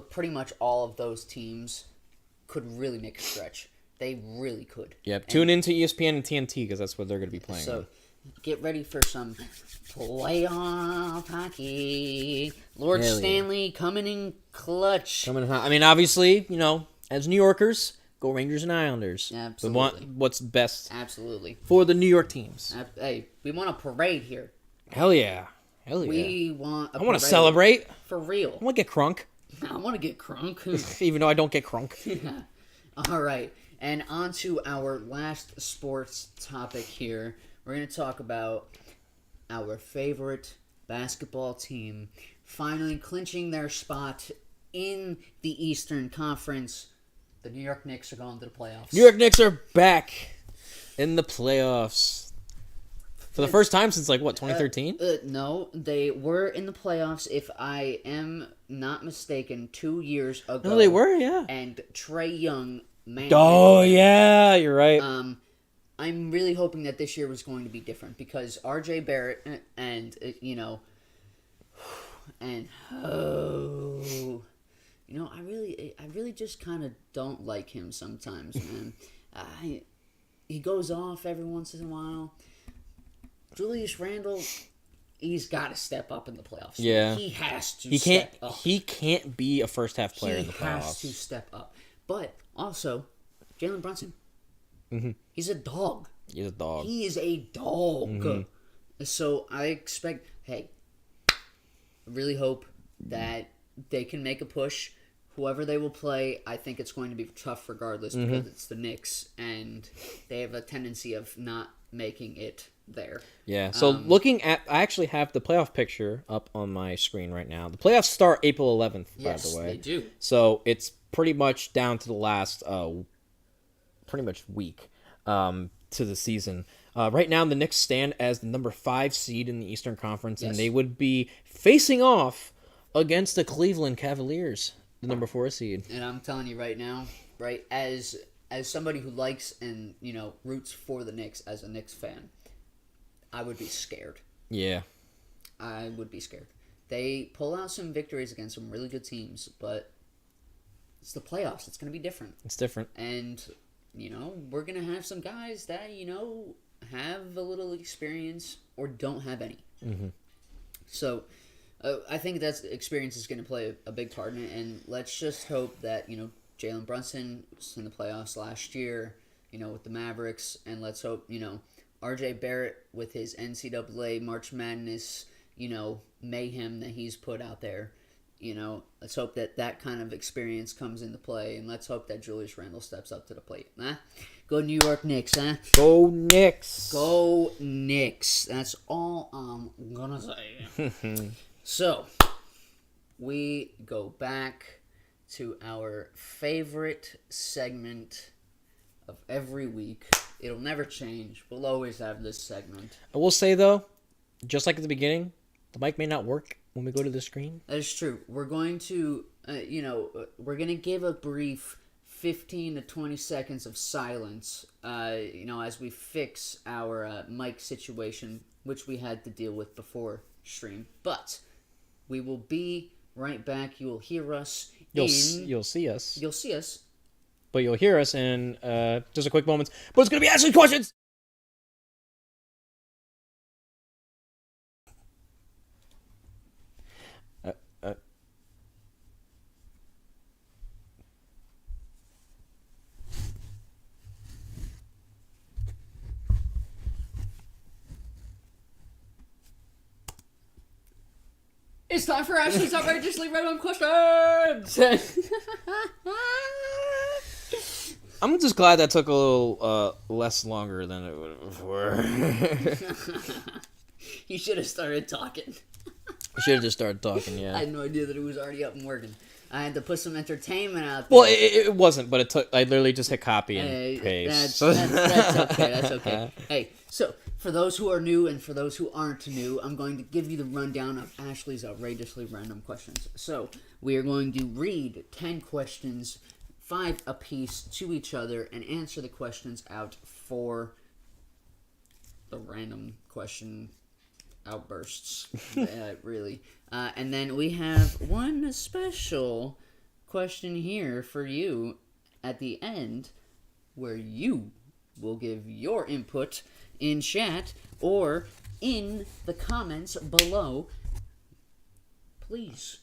pretty much all of those teams could really make a stretch. They really could. Yep. Tune into ESPN and TNT because that's what they're going to be playing. So, get ready for some playoff hockey. Lord Stanley coming in clutch. Coming hot. I mean, obviously, as New Yorkers, go Rangers and Islanders. Absolutely. We want what's best. Absolutely. For the New York teams. Hey, we want a parade here. Hell yeah. We want a parade. I want to celebrate. For real. I want to get crunk. I want to get crunk. Even though I don't get crunk. All right. And on to our last sports topic here. We're going to talk about our favorite basketball team finally clinching their spot in the Eastern Conference. The New York Knicks are going to the playoffs. New York Knicks are back in the playoffs. For the first time since, 2013? No, they were in the playoffs, if I am not mistaken, 2 years ago. No, they were, yeah. And Trae Young... yeah, you're right. I'm really hoping that this year was going to be different because R.J. Barrett and I really just kind of don't like him sometimes, man. He goes off every once in a while. Julius Randle, he's got to step up in the playoffs. Yeah, he has to. Step up. He can't be a first half player in the playoffs. He has to step up, but. Also, Jalen Brunson. Mm-hmm. He's a dog. He's a dog. He is a dog. Mm-hmm. So I expect, I really hope that they can make a push. Whoever they will play, I think it's going to be tough regardless because it's the Knicks, and they have a tendency of not making it there. Yeah, so I actually have the playoff picture up on my screen right now. The playoffs start April 11th, by the way. Yes, they do. So it's pretty much down to the last week to the season. Right now, the Knicks stand as the number 5 seed in the Eastern Conference, and they would be facing off against the Cleveland Cavaliers, the number 4 seed. And I'm telling you right now, as somebody who likes and roots for the Knicks as a Knicks fan, I would be scared. Yeah. I would be scared. They pull out some victories against some really good teams, but it's the playoffs. It's going to be different. It's different. And, we're going to have some guys that, have a little experience or don't have any. Mm-hmm. So, I think that experience is going to play a big part in it. And let's just hope that, Jalen Brunson was in the playoffs last year, with the Mavericks. And let's hope, R.J. Barrett with his NCAA March Madness, mayhem that he's put out there. Let's hope that kind of experience comes into play, and let's hope that Julius Randle steps up to the plate. Go New York Knicks, huh? Go Knicks. Go Knicks. That's all I'm gonna say. So, we go back to our favorite segment of every week. It'll never change. We'll always have this segment. I will say, though, just like at the beginning, the mic may not work when we go to the screen. That is true. We're going to, we're going to give a brief 15 to 20 seconds of silence, as we fix our mic situation, which we had to deal with before stream. But we will be right back. You will hear us. You'll see us. You'll see us. But you'll hear us in just a quick moment. But it's going to be asking questions. It's time for Ashley's Outrageously Random Questions! I'm just glad that took a little less longer than it would have before. You should have started talking. We should have just started talking, I yeah. had no idea that it was already up and working. I had to put some entertainment out there. Well, it wasn't, but it took. I literally just hit copy and paste. That's okay. That's okay. Hey, so for those who are new and for those who aren't new, I'm going to give you the rundown of Ashley's outrageously random questions. So we are going to read 10 questions, 5 apiece to each other, and answer the questions out for the random question outbursts. Really. And then we have one special question here for you at the end where you will give your input in chat or in the comments below. Please,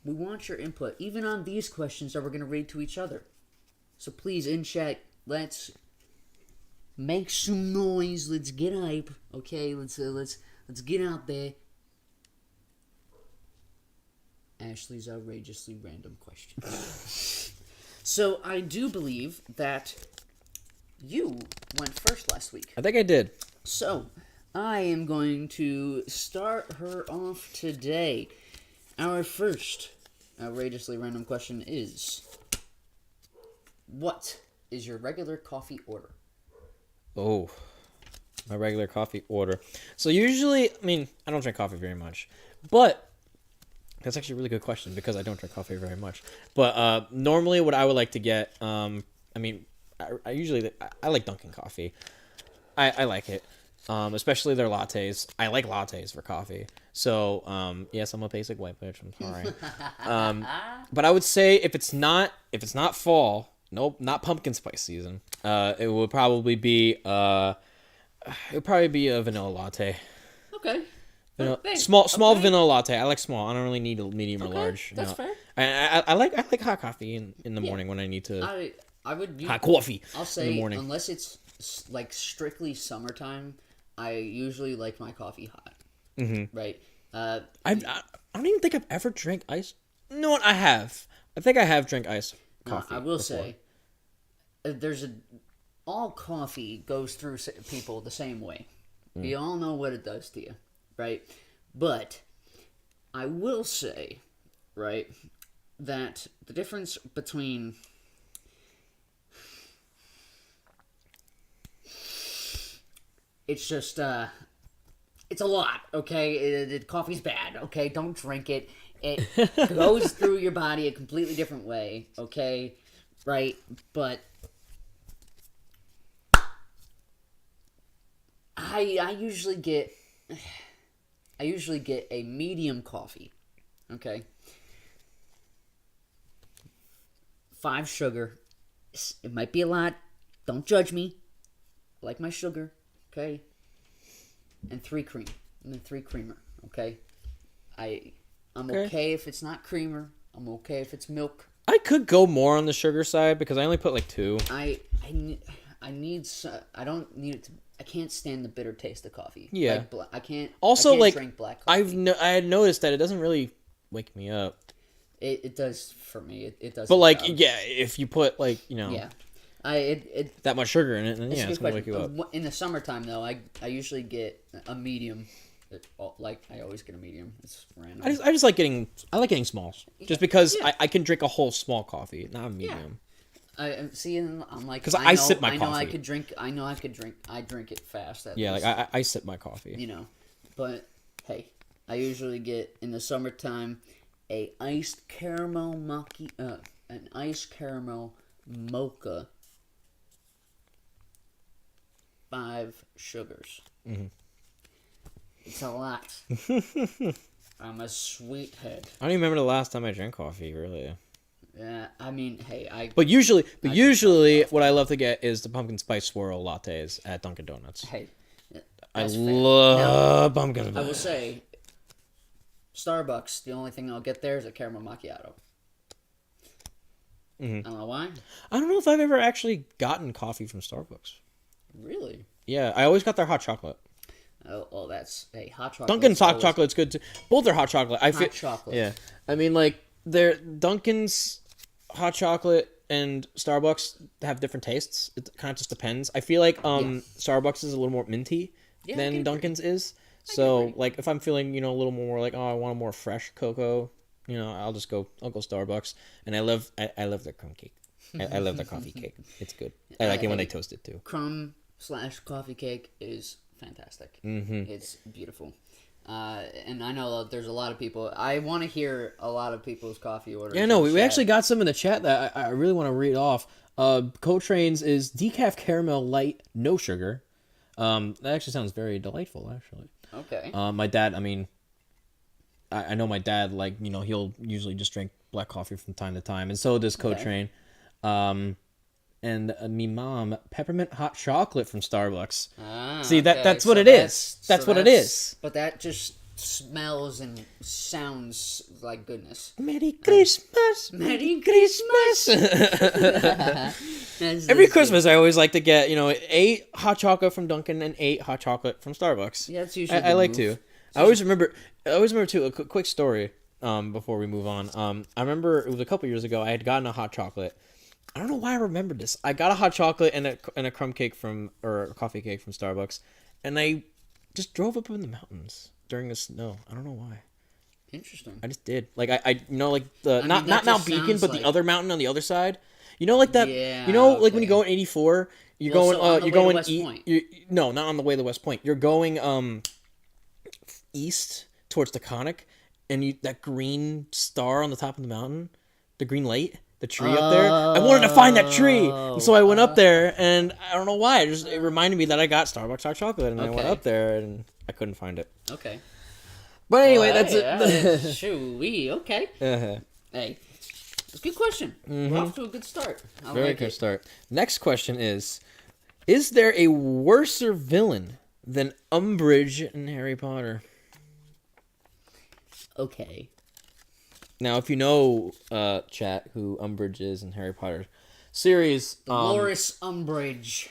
we want your input, even on these questions that we're going to read to each other. So please, in chat, let's make some noise. Let's get hype. Okay, let's get out there. Ashley's outrageously random question. So I do believe that you went first last week. I think I did. So I am going to start her off today. Our first outrageously random question is, what is your regular coffee order? Oh, my regular coffee order. So usually, I mean, I don't drink coffee very much, but that's actually a really good question because I don't drink coffee very much. But normally, what I would like to get, I mean, I like Dunkin' coffee. I like it, especially their lattes. I like lattes for coffee. So yes, I'm a basic white bitch. I'm sorry. But I would say if it's not fall, nope, not pumpkin spice season. It would probably be a vanilla latte. Okay. Small vanilla latte. I like small. I don't really need a medium or large. That's fair. I like hot coffee in the morning when I need to. I would hot coffee. I'll say in the morning. Unless it's like strictly summertime, I usually like my coffee hot. Mm-hmm. Right. I don't even think I've ever drank ice. No, what I have. I think I have drank ice coffee. I will before. say, all coffee goes through people the same way. We all know what it does to you, right? But I will say, right, that the difference between it's just it's a lot, okay? Coffee's bad, okay? Don't drink it. It goes through your body a completely different way, okay? Right? But I usually get a medium coffee, okay? 5 sugar. It might be a lot. Don't judge me. I like my sugar, okay? And 3 cream. And then 3 creamer, okay? I'm okay if it's not creamer. I'm okay if it's milk. I could go more on the sugar side because I only put like 2. I don't need it to. I can't stand the bitter taste of coffee. Yeah. I can't. Also, I can't like drink black coffee. I had noticed that it doesn't really wake me up. It does for me. It does. But like, yeah, if you put like Yeah. that much sugar in it, then It's yeah, it's gonna wake you up. In the summertime though, I usually get a medium. Like I always get a medium. It's random. I just like getting smalls, just because I can drink a whole small coffee, not a medium. I see, and I'm like, because I sip my coffee. I know I could drink. I drink it fast. Yeah, least, like I sip my coffee. You know, but hey, I usually get in the summertime an iced caramel mocha, 5 sugars. Mm-hmm. It's a lot. I'm a sweet head. I don't even remember the last time I drank coffee, really. Yeah, I mean, hey, But usually, what I love to get is the pumpkin spice swirl lattes at Dunkin' Donuts. Hey, I love pumpkin spice. I will say, Starbucks, the only thing I'll get there is a caramel macchiato. Mm-hmm. I don't know why. I don't know if I've ever actually gotten coffee from Starbucks. Really? Yeah, I always got their hot chocolate. Oh, that's hot chocolate. Dunkin's hot chocolate's good too. Both are hot chocolate. Hot chocolate. Yeah, I mean, like Dunkin's hot chocolate and Starbucks have different tastes. It kind of just depends. I feel like Starbucks is a little more minty than Dunkin's is. So like if I'm feeling, a little more like, oh, I want a more fresh cocoa, I'll go Starbucks, and I love their crumb cake. I love their coffee cake. It's good. I like it when they toast it too. Crumb/coffee cake is fantastic. It's beautiful. And I know there's a lot of people. I want to hear a lot of people's coffee orders. Yeah, no, we actually got some in the chat that I really want to read off. Coltrane's is decaf caramel light, no sugar. That actually sounds very delightful, actually. Okay. My dad, I know my dad, like, he'll usually just drink black coffee from time to time, and so does Coltrane. And me mom, peppermint hot chocolate from Starbucks. See, that's what it is. That's what it is. But that just smells and sounds like goodness. Merry Christmas! Merry Christmas! Every Christmas, I always like to get 8 hot chocolate from Dunkin' and 8 hot chocolate from Starbucks. Yeah, that's usually. I like to. I always remember too. A quick story. Before we move on. I remember it was a couple years ago. I had gotten a hot chocolate. I don't know why I remembered this. I got a hot chocolate and a crumb cake or a coffee cake from Starbucks, and I just drove up in the mountains during the snow. I don't know why. Interesting. I just did. Like like the not Mount Beacon, but the other mountain on the other side. Like that. Yeah. Like when you go in 84, you're going no, not on the way to West Point. You're going east towards Taconic, and that green star on the top of the mountain, the green light. The tree up there. I wanted to find that tree, and so I went up there, and I don't know why. It reminded me that I got Starbucks hot chocolate, and I went up there, and I couldn't find it. Okay. But anyway, that's it. Shoo-wee, okay. Hey, it's a good question. We're off to a good start. Very good start. Next question is there a worser villain than Umbridge in Harry Potter? Okay. Now, if you know, chat, who Umbridge is in Harry Potter series... Dolores Umbridge.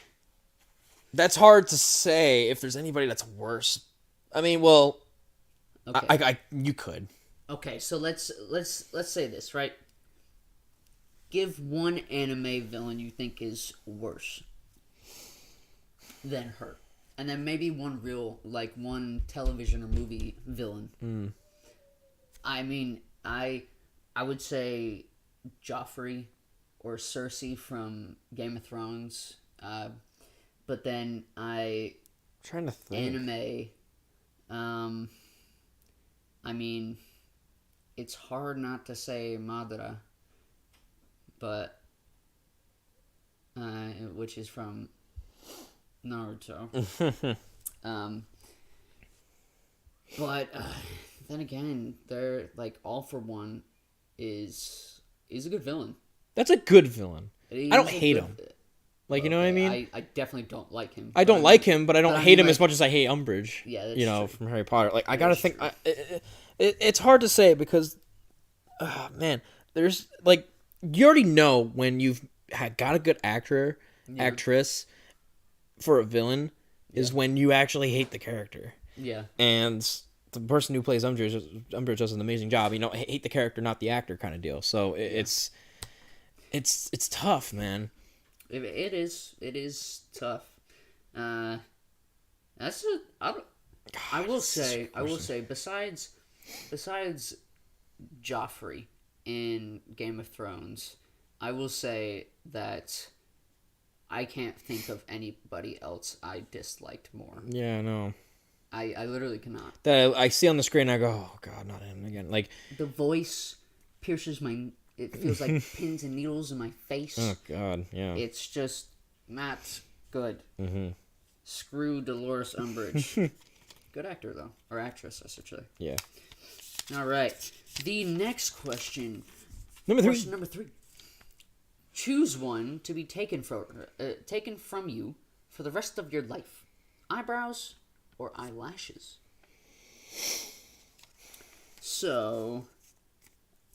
That's hard to say if there's anybody that's worse. I mean, well... Okay. You could. Okay, so let's say this, right? Give one anime villain you think is worse than her. And then maybe one one television or movie villain. I mean... I would say Joffrey or Cersei from Game of Thrones, but then I'm trying to think. Anime. I mean, it's hard not to say Madara, but which is from Naruto. But. Then again, they're like All for One is a good villain. That's a good villain. I don't hate him. Like, you know what I mean? I definitely don't like him. I don't like him, but I don't hate him as much as I hate Umbridge. Yeah, that's true. From Harry Potter. Like, I gotta think. It's hard to say because, man, there's like you already know when you've got a good actress for a villain is when you actually hate the character. Yeah, and the person who plays Umbridge does an amazing job. Hate the character, not the actor, kind of deal. So it's tough, man. It is tough. I will say besides Joffrey in Game of Thrones, I will say that I can't think of anybody else I disliked more. Yeah, I know. I literally cannot. That I see on the screen, I go, oh god, not him again. Like the voice pierces my. It feels like pins and needles in my face. Oh god, yeah. It's just not good. Mm-hmm. Screw Dolores Umbridge. Good actor though, or actress, I should say. Yeah. All right. The next question. Question number 3. Choose one to be taken from you for the rest of your life: eyebrows or eyelashes. So,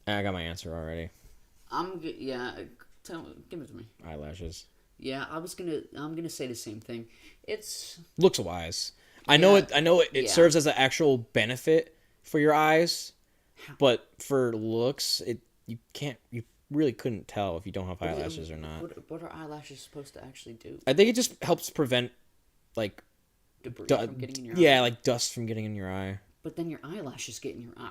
I got my answer already. Give it to me. Eyelashes. Yeah, I'm gonna say the same thing. It's looks wise. I know it serves as an actual benefit for your eyes, but for looks, you really couldn't tell if you don't have eyelashes or not. What are eyelashes supposed to actually do? I think it just helps prevent like debris from getting in your eye. Yeah, like dust from getting in your eye. But then your eyelashes get in your eye.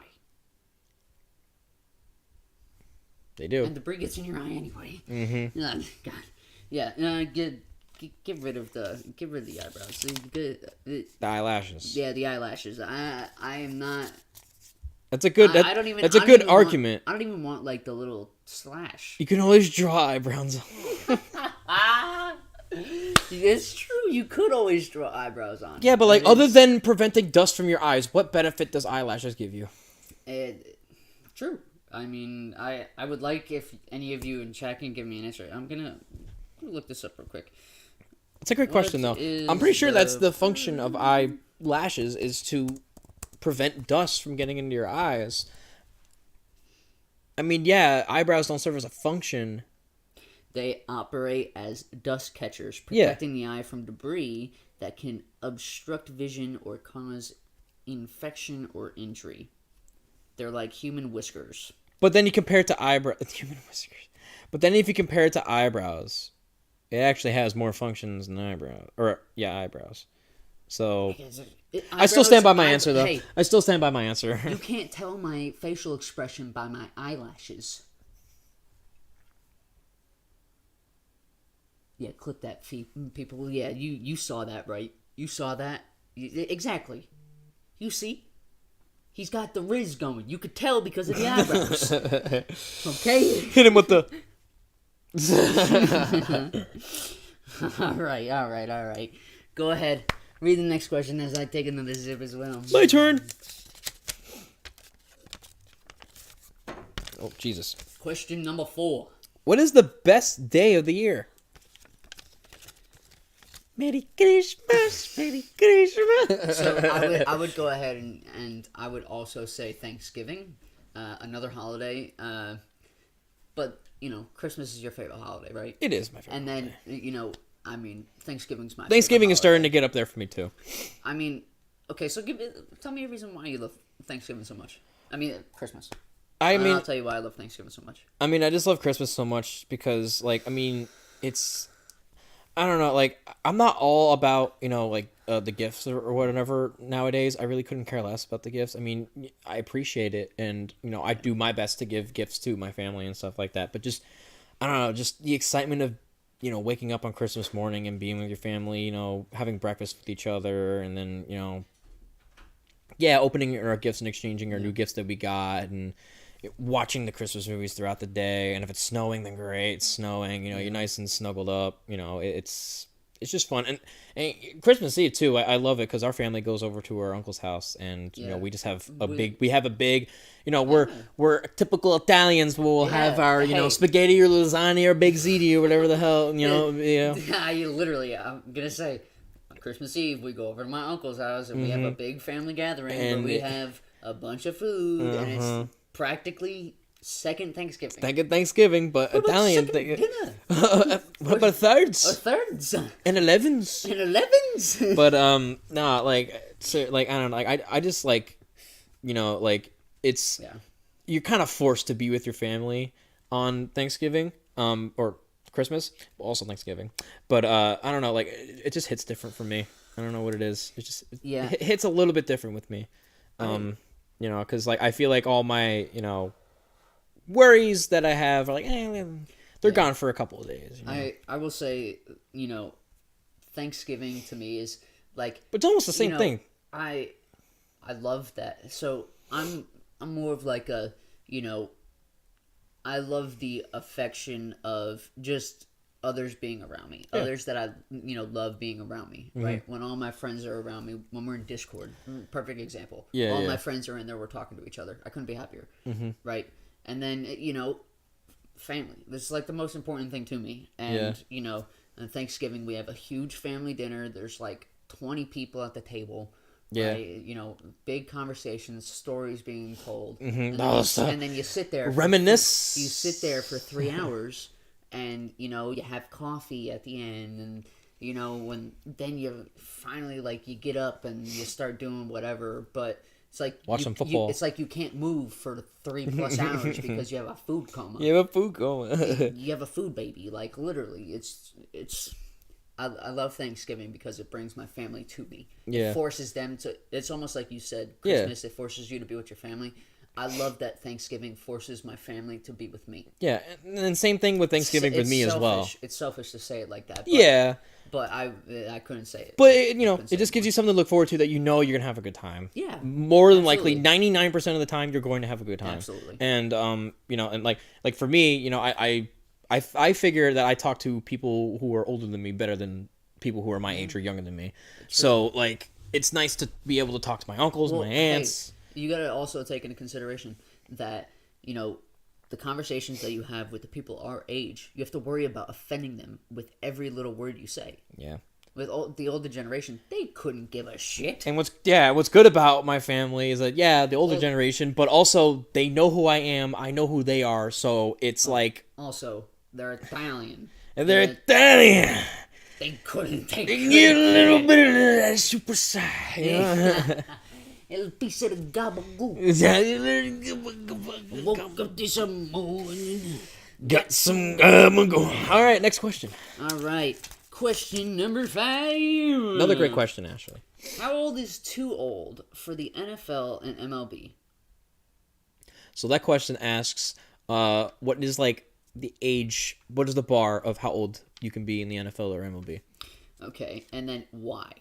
They do. And debris gets in your eye anyway. Mm-hmm. God. Yeah, get rid of the eyebrows. The eyelashes. Yeah, the eyelashes. I am not. That's a good. I don't even. That's a I don't good even want- argument. I don't even want like the little slash. You can always draw eyebrows on. It's true. You could always draw eyebrows on. Yeah, but like other than preventing dust from your eyes, what benefit does eyelashes give you? True. I mean, I would like if any of you in chat can give me an answer. I'm gonna look this up real quick. It's a great question, though. I'm pretty sure that's the function of eyelashes is to prevent dust from getting into your eyes. I mean, yeah, eyebrows don't serve as a function. They operate as dust catchers, protecting the eye from debris that can obstruct vision or cause infection or injury. They're like human whiskers. But then you compare it to human whiskers. But then if you compare it to eyebrows, it actually has more functions than eyebrows. Eyebrows. So I still stand by my answer, though. Hey, I still stand by my answer. You can't tell my facial expression by my eyelashes. Yeah, clip that, people. Yeah, you saw that, right? You saw that? Exactly. You see? He's got the riz going. You could tell because of the eyebrows. Okay? Hit him with the... All right. Go ahead. Read the next question as I take another sip as well. My turn. Oh, Jesus. Question number 4. What is the best day of the year? Merry Christmas, Merry Christmas. So I would go ahead and I would also say Thanksgiving, another holiday. But Christmas is your favorite holiday, right? It is my favorite. And then Thanksgiving's my. Thanksgiving favorite is starting to get up there for me too. I mean, okay, so tell me a reason why you love Thanksgiving so much. I mean, Christmas. I'll tell you why I love Thanksgiving so much. I mean, I just love Christmas so much because, it's. I don't know, I'm not all about, the gifts or whatever nowadays. I really couldn't care less about the gifts. I mean, I appreciate it, and, I do my best to give gifts to my family and stuff like that. But just, I don't know, just the excitement of, waking up on Christmas morning and being with your family, having breakfast with each other, and then, opening our gifts and exchanging our new gifts that we got, and watching the Christmas movies throughout the day, and if it's snowing, then great. It's snowing, you're nice and snuggled up. It's just fun, and Christmas Eve too. I love it because our family goes over to our uncle's house, and we just have a big. We're typical Italians. We'll have our spaghetti or lasagna or baked ziti or whatever the hell I literally, I'm gonna say, on Christmas Eve we go over to my uncle's house and we have a big family gathering where we have a bunch of food and it's practically second Thanksgiving. Second Thanksgiving, but what Italian thing. What about thirds? Thirds. And 11s. And 11s. But I don't know. I just it's you're kind of forced to be with your family on Thanksgiving, or Christmas, also Thanksgiving. But I don't know. It just hits different for me. I don't know what it is. It just it hits a little bit different with me. Because I feel like all my worries that I have are they're gone for a couple of days. I will say Thanksgiving to me is but it's almost the same thing. I love that. So I'm more of a I love the affection of just others being around me, others that I love being around me, right? When all my friends are around me, when we're in Discord, perfect example. All my friends are in there, we're talking to each other. I couldn't be happier, right? And then family. This is the most important thing to me. And on Thanksgiving we have a huge family dinner. There's 20 people at the table. Right? Big conversations, stories being told, and then you sit there, reminisce. You sit there for 3 hours. And, you have coffee at the end, and, then you finally, you get up and you start doing whatever, but it's watch some football. It's you can't move for 3+ hours because you have a food coma. You have a food coma. You have a food baby, literally. It's I love Thanksgiving because it brings my family to me. Yeah. It forces them to. It's almost like you said, Yeah. Christmas. It forces you to be with your family. I love that Thanksgiving forces my family to be with me. Yeah, and then same thing with Thanksgiving with It's me as selfish. well. It's selfish to say it like that. But, Yeah, but I couldn't say it. but it, you know, Couldn't say it just it gives you something to look forward to that you know you're gonna have a good time. Yeah, More than likely, absolutely. 99% of the time you're going to have a good time. Absolutely. And you know, and like for me, you know, I figure that I talk to people who are older than me better than people who are my age or younger than me. So like, it's nice to be able to talk to my uncles, Well, my aunts. hey, you got to also take into consideration that, the conversations that you have with the people our age, you have to worry about offending them with every little word you say. Yeah. With the older generation, they couldn't give a shit. And what's good about my family is that the older generation, but also they know who I am, I know who they are, so it's like Also, they're Italian. and they're Italian. They couldn't take They get a little bit of that super side. El piece of gabagool. Yeah. Woke up this morning. Got some All right, next question. All right. Question number 5. Another great question, Ashley. How old is too old for the NFL and MLB? So that question asks, what is like the age? What is the bar of how old you can be in the NFL or MLB? Okay, and then why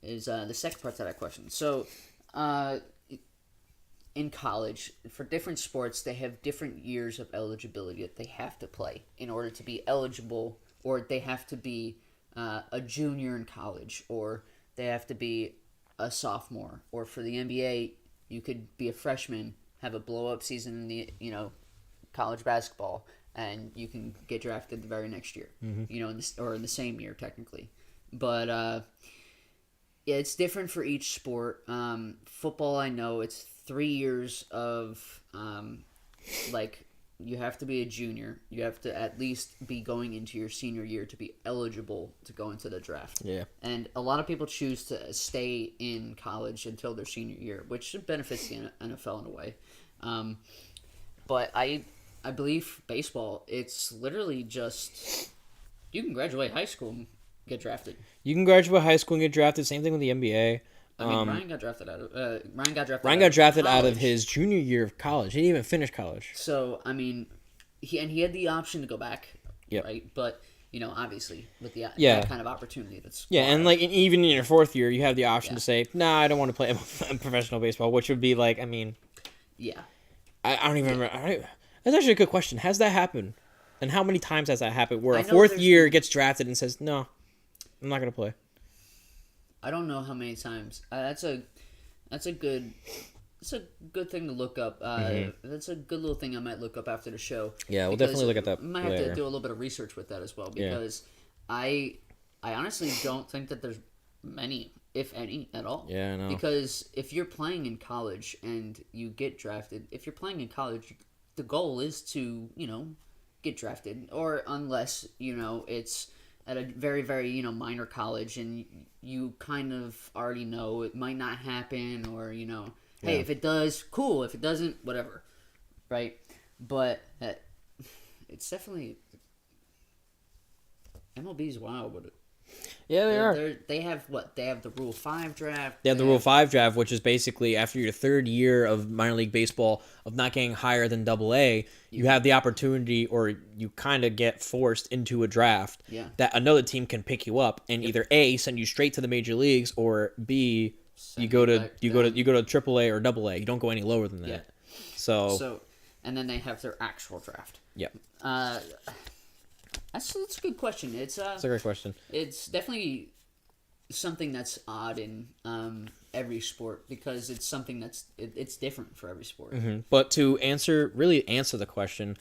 is the second part to that question. So, in college, for different sports, they have different years of eligibility that they have to play in order to be eligible, or they have to be a junior in college, or they have to be a sophomore. Or for the NBA, you could be a freshman, have a blow-up season in the college basketball, and you can get drafted the very next year. In the same year technically. But yeah, it's different for each sport. Football, I know it's 3 years of you have to be a junior. You have to at least be going into your senior year to be eligible to go into the draft. Yeah. And a lot of people choose to stay in college until their senior year, which benefits the NFL in a way. But I believe baseball, it's literally just you can graduate high school and get drafted. You can graduate high school and get drafted. Same thing with the NBA. I mean, Ryan got drafted out of out of college. his junior year of college. He didn't even finish college. So I mean, he had the option to go back, Yep. right? But obviously with Yeah. that kind of opportunity, that's Yeah, and like even in your fourth year, you have the option Yeah. to say, "Nah, I don't want to play professional baseball," which would be like, I mean, yeah. I don't even remember. That's actually a good question. Has that happened? And how many times has that happened where I a know fourth there's year been- gets drafted and says, "No, I'm not gonna play." I don't know how many times. That's a good. It's a good thing to look up. That's a good little thing I might look up after the show. Yeah, we'll because definitely look at that I might have later. to do a little bit of research with that as well Yeah. because I honestly don't think that there's many, if any, at all. Yeah, I know. Because if you're playing in college and you get drafted, if you're playing in college, the goal is to get drafted, or unless it's at a very, very minor college and you kind of already know it might not happen, or hey, if it does, cool. If it doesn't, whatever, right? But it's definitely MLB's wild with it. Yeah, they are. They have what? They have the Rule 5 draft. They have the Rule 5 draft, which is basically after your third year of minor league baseball of not getting higher than Double-A, you have the opportunity, or you kind of get forced into a draft Yeah. that another team can pick you up and either A, send you straight to the major leagues, or B, you go to Triple-A or Double-A. You don't go any lower than that. Yeah. So So, and then they have their actual draft. yeah, That's a good question. that's a great question. It's definitely something that's odd in every sport because it's something it's different for every sport. But to answer the question,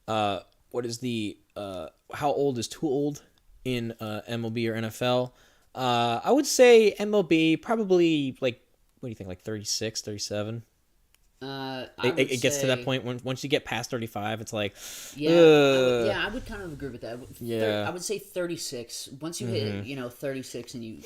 what is the how old is too old in MLB or NFL? I would say MLB probably like, what do you think, like 36, 37? It gets to that point when once you get past 35, it's like, I would kind of agree with that. Yeah. I would say 36. Once you hit 36 and you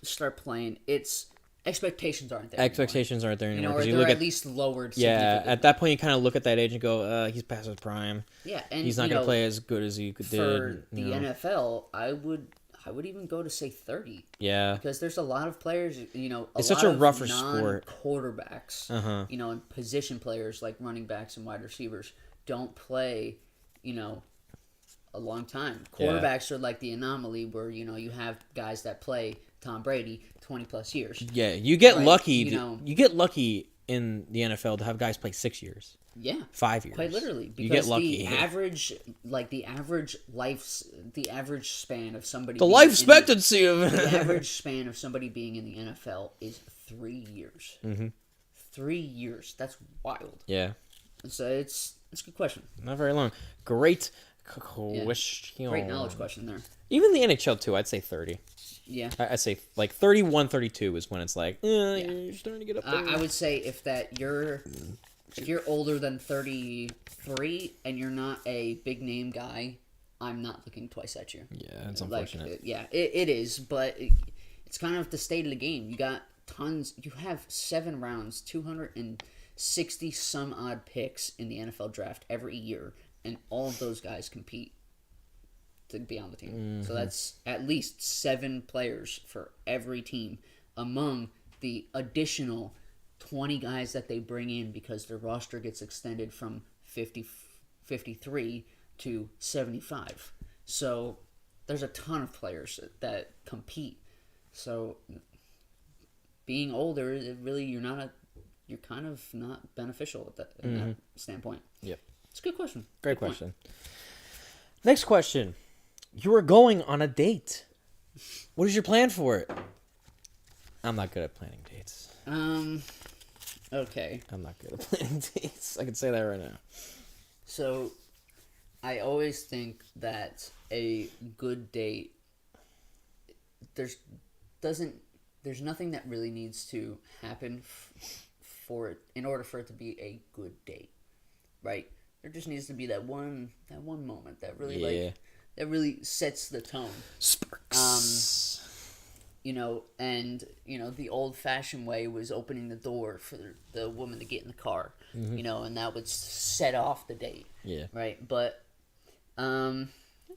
start playing, it's expectations aren't there. expectations aren't there anymore. Or 'Cause they're you look at least lowered. yeah, significantly. at that point you kind of look at that age and go, he's past his prime. Yeah, and He's not going to play as good as he for did. the you know. NFL. I would I would even go to say 30. Yeah. Because there's a lot of players, It's such a rougher sport. quarterbacks, and position players like running backs and wide receivers don't play, a long time. Quarterbacks are like the anomaly where, you have guys that play Tom Brady 20 plus years. Yeah, you get lucky. You get lucky in the NFL to have guys play 6 years. Yeah, 5 years. Quite literally, because you get lucky. the average span of somebody. The life expectancy of the average span of somebody being in the NFL is 3 years. 3 years. That's wild. Yeah. So it's a good question. Not very long. Great question. Great knowledge question there. Even the NHL too. I'd say 30. Yeah. I'd say like 31, 32 is when it's like, you're starting to get up there. I would say if you're older than 33 and you're not a big name guy, I'm not looking twice at you. Yeah, it's unfortunate. It is, but it's kind of the state of the game. You got tons. You have 7 rounds, 260 some odd picks in the NFL draft every year, and all of those guys compete to be on the team. So that's at least 7 players for every team among the additional 20 guys that they bring in because their roster gets extended from 53 to 75. So there's a ton of players that compete. So being older, you're kind of not beneficial in that standpoint. Yep. It's a good question. Great question. Next question. You are going on a date. What is your plan for it? I'm not good at planning dates. Okay. I'm not good at planning dates. I can say that right now. So, I always think that a good date, there's nothing that really needs to happen in order for it to be a good date, right? There just needs to be that one moment that really that really sets the tone. Sparks. The old-fashioned way was opening the door for the woman to get in the car, and that would set off the date. Yeah. Right, but I don't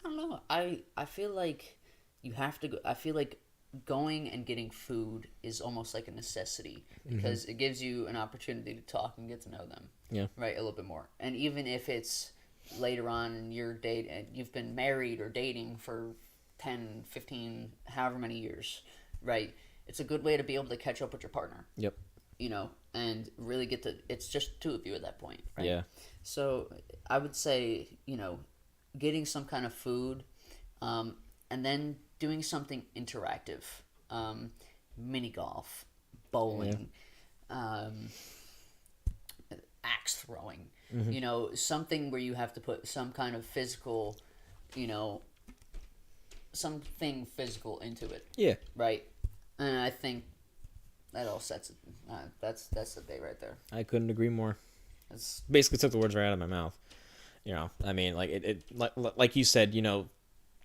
know. I feel like you have to go. I feel like going and getting food is almost like a necessity because it gives you an opportunity to talk and get to know them. Yeah. Right, a little bit more, and even if it's later on in your date and you've been married or dating for 10, 15, however many years, right? It's a good way to be able to catch up with your partner. Yep. And really it's just 2 of you at that point, right? Yeah. So I would say, getting some kind of food, and then doing something interactive, mini golf, bowling, axe throwing, something where you have to put some kind of physical, something physical into it. Yeah. Right. And I think that all sets it. That's the day right there. I couldn't agree more. That's basically took the words right out of my mouth. I mean, like you said,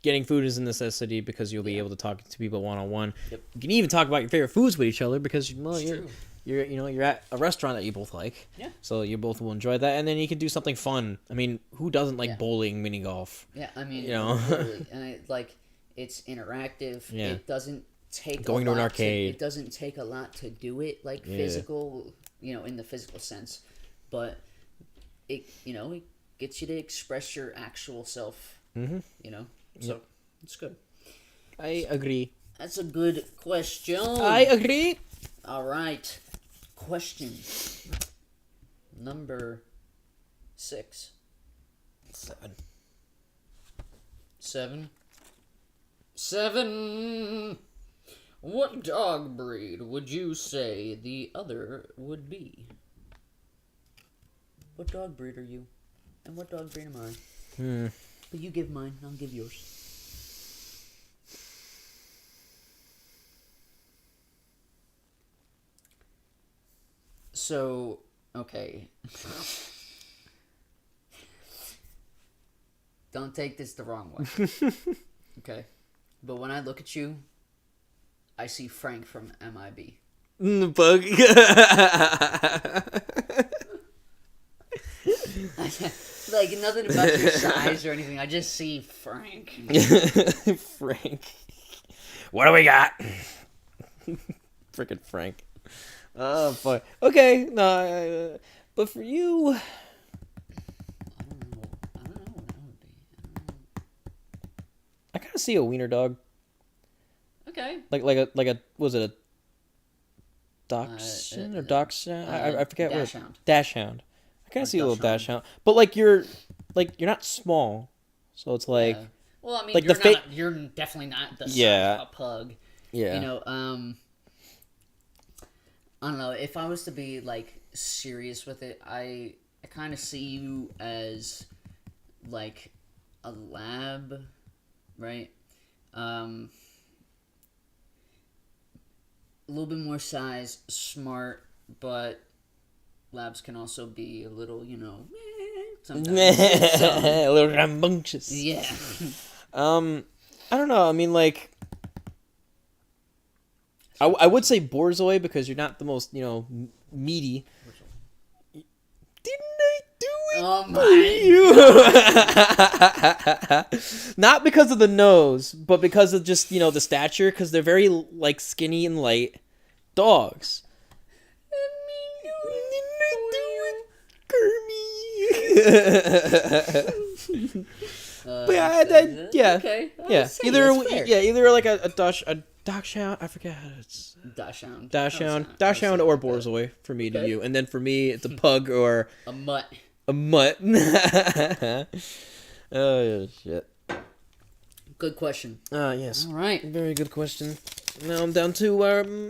getting food is a necessity because you'll be able to talk to people one-on-one. Yep. You can even talk about your favorite foods with each other because you're at a restaurant that you both like. Yeah. So you both will enjoy that, and then you can do something fun. I mean, who doesn't like bowling, mini golf? Yeah, I mean, literally. And it's interactive. Yeah. It doesn't take going to an arcade. It doesn't take a lot to do it, physical, in the physical sense, but it gets you to express your actual self. So it's good. I agree. That's a good question. I agree. All right. Question number 6. 7. What dog breed would you say the other would be? What dog breed are you? And what dog breed am I? But you give mine, I'll give yours. So, okay. Don't take this the wrong way. Okay? But when I look at you, I see Frank from MIB. The bug. Nothing about your size or anything. I just see Frank. Frank. What do we got? Freaking Frank. Oh, boy. Okay, no, but for you... I don't know what that would be. I kind of see a wiener dog. Okay. Like a was it a dachshund or dachshund? I forget what. Dachshund. Dachshund. I kind Or of see a little dachshund. dachshund, but like you're not small, so it's like Yeah. Well, I mean, like you're the not. You're definitely not the size Yeah. of a pug. yeah. You know, I don't know. If I was to be like serious with it, I kind of see you as like a lab, right? A little bit more size, smart, but labs can also be a little, sometimes. A little rambunctious. Yeah. I don't know. I mean, like, I would say Borzoi because you're not the most, meaty. Didn't I do it Oh for you? Not because of the nose, but because of just, the stature, because they're very, like, skinny and light dogs. But yeah, Okay. yeah. Either like a dachshund. I forget how it's dachshund or Borzoi for me to Okay. you, and then for me it's a pug or A mutt. a mutt. Oh shit. Good question. Yes. All right. Very good question. Now I'm down to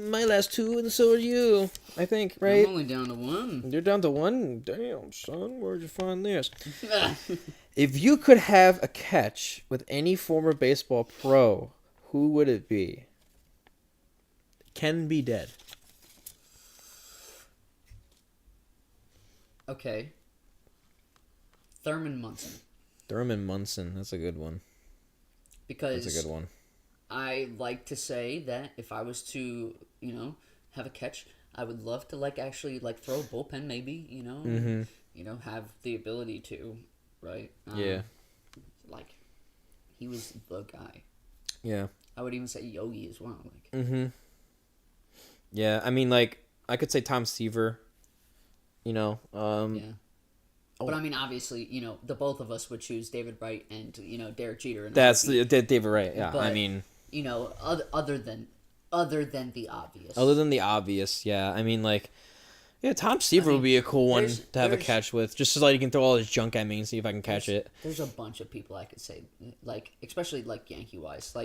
my last two, and so are you. I think, right? I'm only down to one. You're down to one? Damn, son, where'd you find this? If you could have a catch with any former baseball pro, who would it be? Can be dead. Okay. Thurman Munson. Thurman Munson, that's a good one. Because That's a good one. I like to say that if I was to, have a catch, I would love to actually throw a bullpen maybe, have the ability to, right? Yeah. He was the guy. Yeah. I would even say Yogi as well. Yeah, I mean, I could say Tom Seaver. Yeah. But I mean, obviously, the both of us would choose David Wright and Derek Jeter. And That's David Wright. Yeah, but, I mean, other than the obvious. other than the obvious, yeah. I mean, Tom Seaver would be a cool one to have a catch with, just so he can throw all his junk at me and see if I can catch it. There's a bunch of people I could say, especially Yankee wise,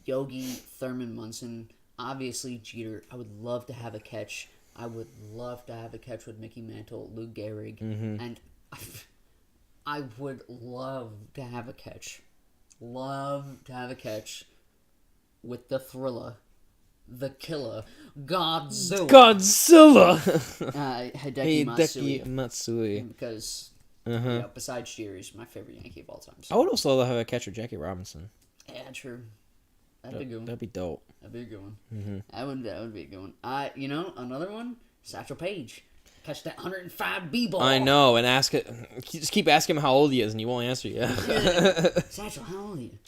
Yogi, Thurman Munson, obviously Jeter. I would love to have a catch. I would love to have a catch with Mickey Mantle, Lou Gehrig, and I would love to have a catch. Love to have a catch with the Thriller, the Killer, Godzilla. Hideki Matsui. Because besides Jeter, he's my favorite Yankee of all time. I would also love to have a catch with Jackie Robinson. Yeah, true. That'd be a good one. That'd be dope. That'd be a good one. That would be a good one. Another one, Satchel Paige. Catch that 105 B-ball. I know, and ask it. Just keep asking him how old he is, and he won't answer you. Satchel, how old are you?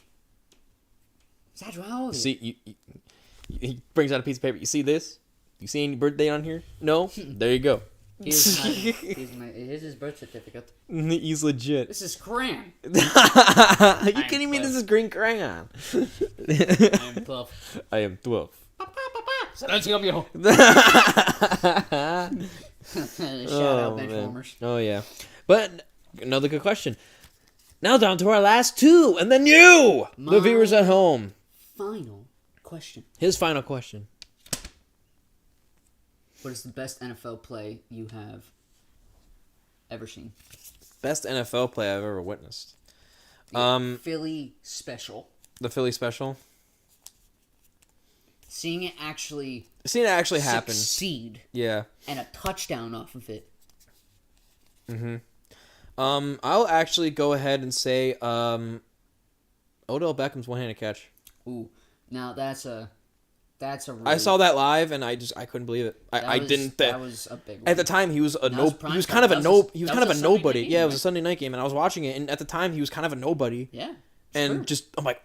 Satchel, how old are you? See, he brings out a piece of paper. You see this? You see any birthday on here? No? There you go. Here's his birth certificate. He's legit. This is crayon. You kidding me? This is green crayon. I am 12. I am 12. Shout out Benchwarmers. Oh, yeah. But another good question. Now down to our last two, and then you, the viewers at home. Final question. His final question. What is the best NFL play you have ever seen? Best NFL play I've ever witnessed. Philly special. The Philly special. Seeing it actually happen. Succeed. Yeah. And a touchdown off of it. I'll actually go ahead and say Odell Beckham's one-handed catch. Ooh. Now that's a really, I saw that live and I couldn't believe it. That was a big one. At the time he was kind of a nobody. Yeah, it was a Sunday night game and I was watching it, and at the time he was kind of a nobody. Yeah. And true. I'm like,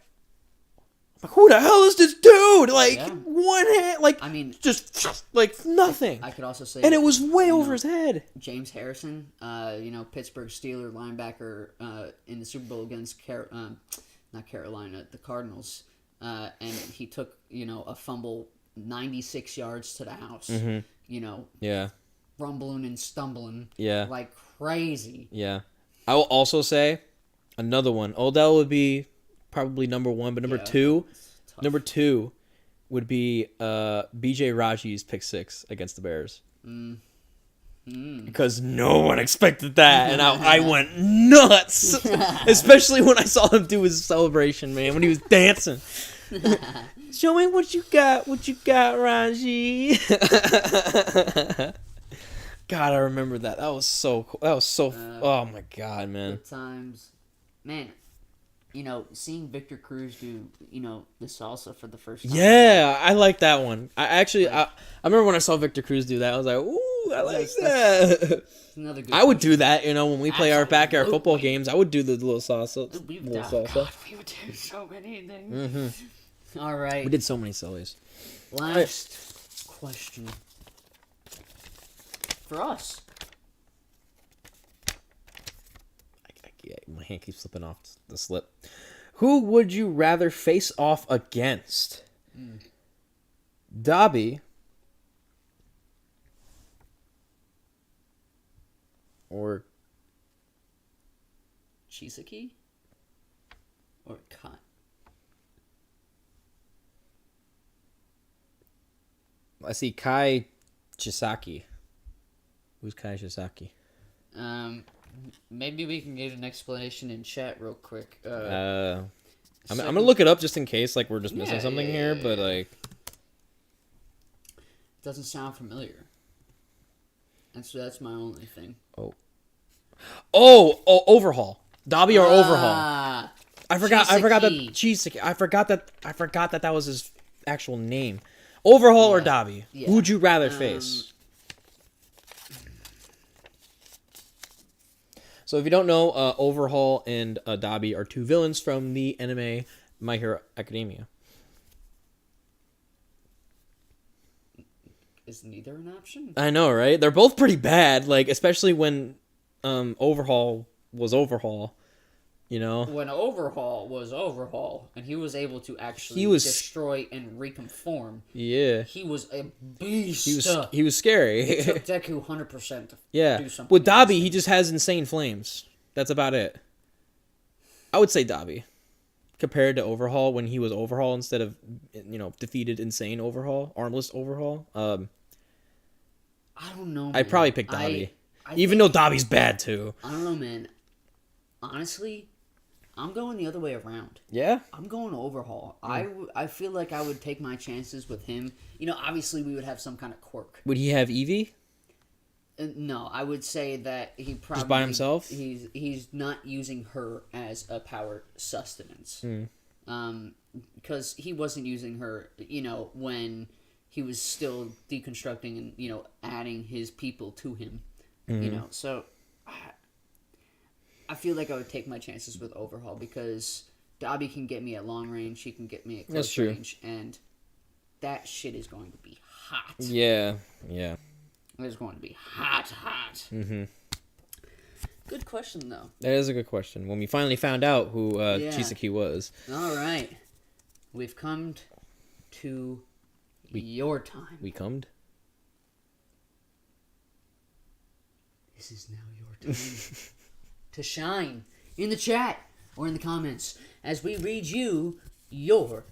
Like, who the hell is this dude? Like, Yeah. one hand, like, I mean, just like nothing. I could also say, And it was way you over know, his head. James Harrison, Pittsburgh Steelers linebacker in the Super Bowl against not Carolina, the Cardinals, and he took a fumble 96 yards to the house. Yeah. Rumbling and stumbling, Yeah. like crazy. Yeah. I will also say another one. Odell would be probably number one, but number two would be BJ Raji's pick 6 against the Bears. Because no one expected that, and I went nuts. Especially when I saw him do his celebration, man, when he was dancing. Show me what you got, Raji. God, I remember that. That was so cool. Oh my God, man. Good times. Man, seeing Victor Cruz do, the salsa for the first time. Yeah, I like that one. I remember when I saw Victor Cruz do that, I was like, ooh, I like that. Another good I would do that, when we play our backyard football Absolutely. games. I would do the little salsa. We would do so many things. Mm-hmm. All right. We did so many sillies. Last question. For us. My hand keeps slipping off the slip. Who would you rather face off against? Dobby or Chisaki? Or Kai? I see Kai Chisaki. Who's Kai Chisaki? Maybe we can get an explanation in chat real quick. I'm gonna look it up just in case, like we're just missing something here, yeah. but like Doesn't sound familiar. And so that's my only thing. Oh, Overhaul. Dobby or Overhaul. I forgot that Chisaki. I forgot that was his actual name. Overhaul or Dobby? Yeah. Who would you rather face? So if you don't know, Overhaul and Dobby are two villains from the anime My Hero Academia. Is neither an option? I know, right? They're both pretty bad, like especially when Overhaul was Overhaul. When Overhaul was Overhaul, and he was able to actually destroy and reconform. Yeah. He was a beast. He was scary. It took Deku 100% to do something. With Dobby, he just has insane flames. That's about it. I would say Dobby. Compared to Overhaul when he was Overhaul instead of, defeated insane Overhaul, armless Overhaul. I don't know, man. I'd probably pick Dobby. Even though Dobby's bad, too. I don't know, man. Honestly, I'm going the other way around. Yeah? I'm going Overhaul. I feel like I would take my chances with him. Obviously we would have some kind of quirk. Would he have Eevee? No, I would say that he probably... Just by himself? He's not using her as a power sustenance. Because he wasn't using her, when he was still deconstructing and, adding his people to him. So... I feel like I would take my chances with Overhaul because Dobby can get me at long range, she can get me at close range, and that shit is going to be hot. Yeah. It's going to be hot. Mm-hmm. Good question, though. That is a good question. When we finally found out who Chisaki was. All right. We've come to your time. We cummed? This is now your time. To shine in the chat or in the comments as we read you your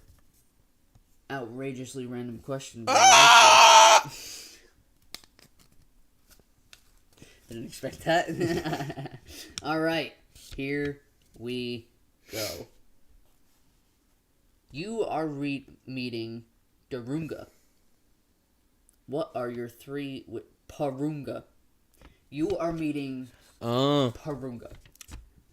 outrageously random question. Didn't expect that. All right, here we go. You are meeting Darunga. What are your three... Parunga. You are meeting... Parunga.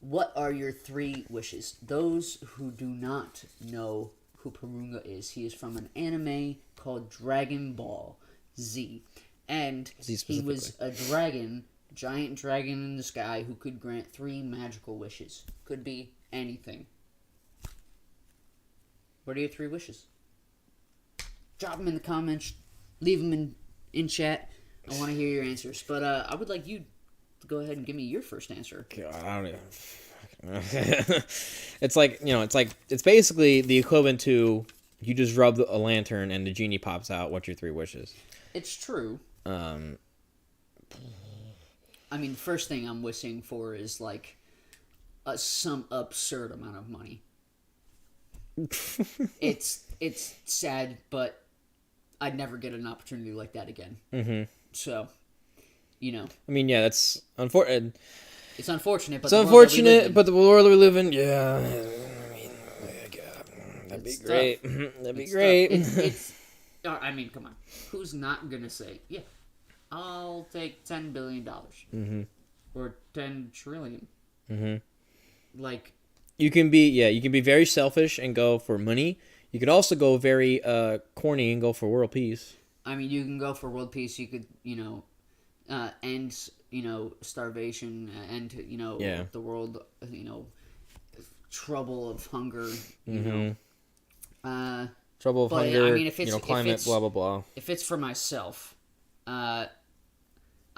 What are your three wishes? Those who do not know who Parunga is, he is from an anime called Dragon Ball Z. And he was a dragon, giant dragon in the sky who could grant three magical wishes. Could be anything. What are your 3 wishes? Drop them in the comments. Leave them in chat. I want to hear your answers. But I would like you to go ahead and give me your first answer. God, I don't even. It's like, it's basically the equivalent to you just rub a lantern and the genie pops out. What's your 3 wishes? It's true. I mean, the first thing I'm wishing for is like some absurd amount of money. It's sad, but I'd never get an opportunity like that again. Mm-hmm. So, I mean, yeah, that's unfortunate. It's unfortunate, but it's unfortunate, but the world we live in, yeah. I mean, that'd be great. That'd be great. It's I mean, come on. Who's not gonna say, yeah, I'll take $10 billion or 10 trillion? Like, you can be very selfish and go for money. You could also go very corny and go for world peace. I mean, you can go for world peace. You could, end, starvation, end, the world, trouble of hunger, trouble of hunger, I mean, if it's, climate, blah, blah, blah. If it's for myself, I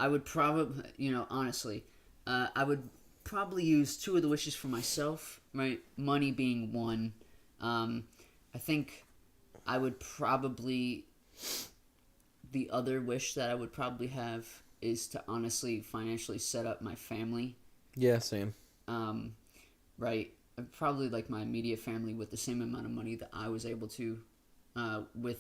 would probably, honestly, I would probably use 2 of the wishes for myself, right? Money being one. I think I would probably... The other wish that I would probably have is to honestly financially set up my family. Yeah, same. Right. Probably like my immediate family with the same amount of money that I was able to, with,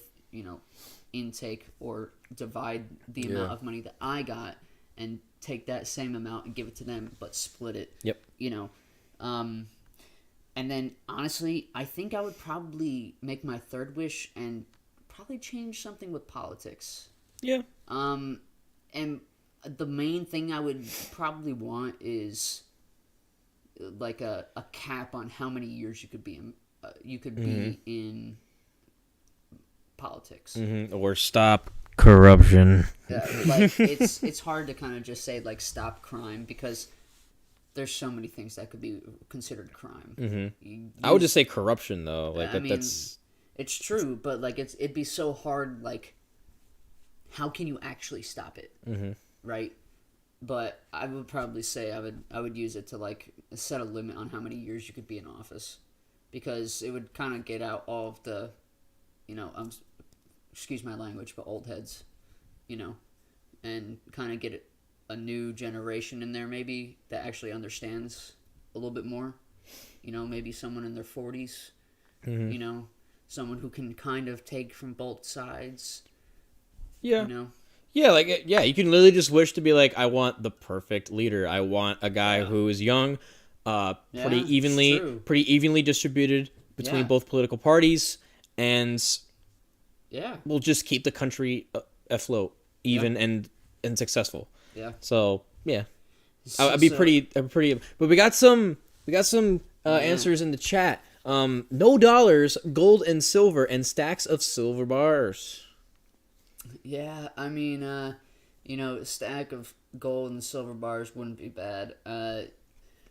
intake, or divide the amount of money that I got and take that same amount and give it to them, but split it. Yep. And then honestly, I think I would probably make my 3rd wish and probably change something with politics. Yeah. And the main thing I would probably want is like a cap on how many years you could be in politics. Or stop corruption. Like it's hard to kind of just say like stop crime, because there's so many things that could be considered crime. I would just say corruption though. Like that's. It's true, but like it'd be so hard. Like, how can you actually stop it? Right? But I would probably say I would use it to like set a limit on how many years you could be in office, because it would kind of get out all of the, excuse my language, but old heads, and kind of get a new generation in there maybe that actually understands a little bit more. Maybe someone in their 40s. Someone who can kind of take from both sides. Yeah. Yeah, you can literally just wish to be like, I want the perfect leader. I want a guy who is young, pretty evenly distributed between both political parties, and will just keep the country afloat, even and successful. Yeah. So, yeah. I'd be pretty, but we got some answers in the chat. No dollars, gold and silver, and stacks of silver bars. Yeah, I mean, a stack of gold and silver bars wouldn't be bad. And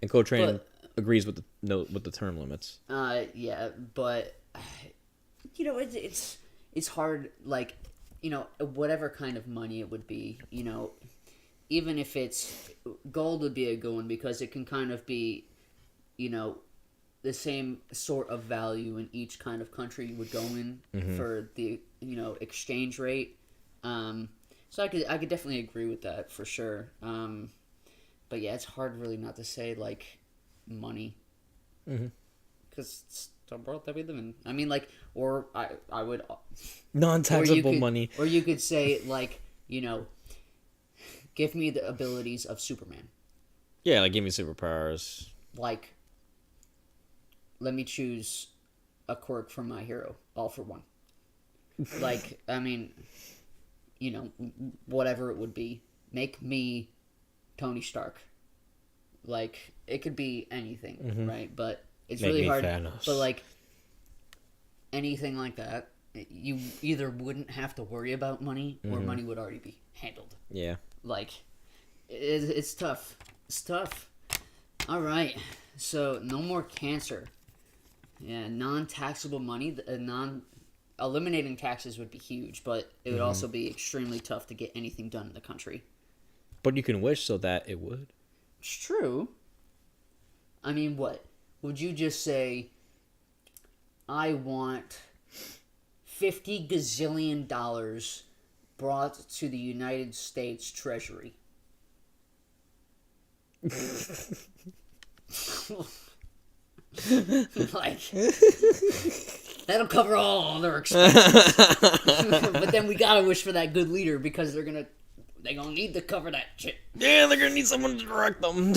Co-Train agrees with the term limits. Yeah, but it's hard. Like, whatever kind of money it would be, even if it's gold would be a good one, because it can kind of be, the same sort of value in each kind of country you would go in for the exchange rate. So I could definitely agree with that for sure. But yeah, it's hard really not to say like money, because it's the world that we live in. I mean, like, or I would non-taxable money, or you could say like give me the abilities of Superman. Yeah, like give me superpowers. Like, let me choose a quirk from my hero, all for one. Like, I mean, whatever it would be. Make me Tony Stark. Like, it could be anything, right? But it's really hard. Thanos. But, like, anything like that, you either wouldn't have to worry about money, or money would already be handled. Yeah. Like, it's tough. It's tough. All right. So, no more cancer. Yeah, non-taxable money, eliminating taxes would be huge, but it would also be extremely tough to get anything done in the country. But you can wish so that it would. It's true. I mean, what? Would you just say, I want $50 gazillion brought to the United States Treasury? Like, that'll cover all their expenses. But then we gotta wish for that good leader because they're gonna need to cover that shit. Yeah, they're gonna need someone to direct them.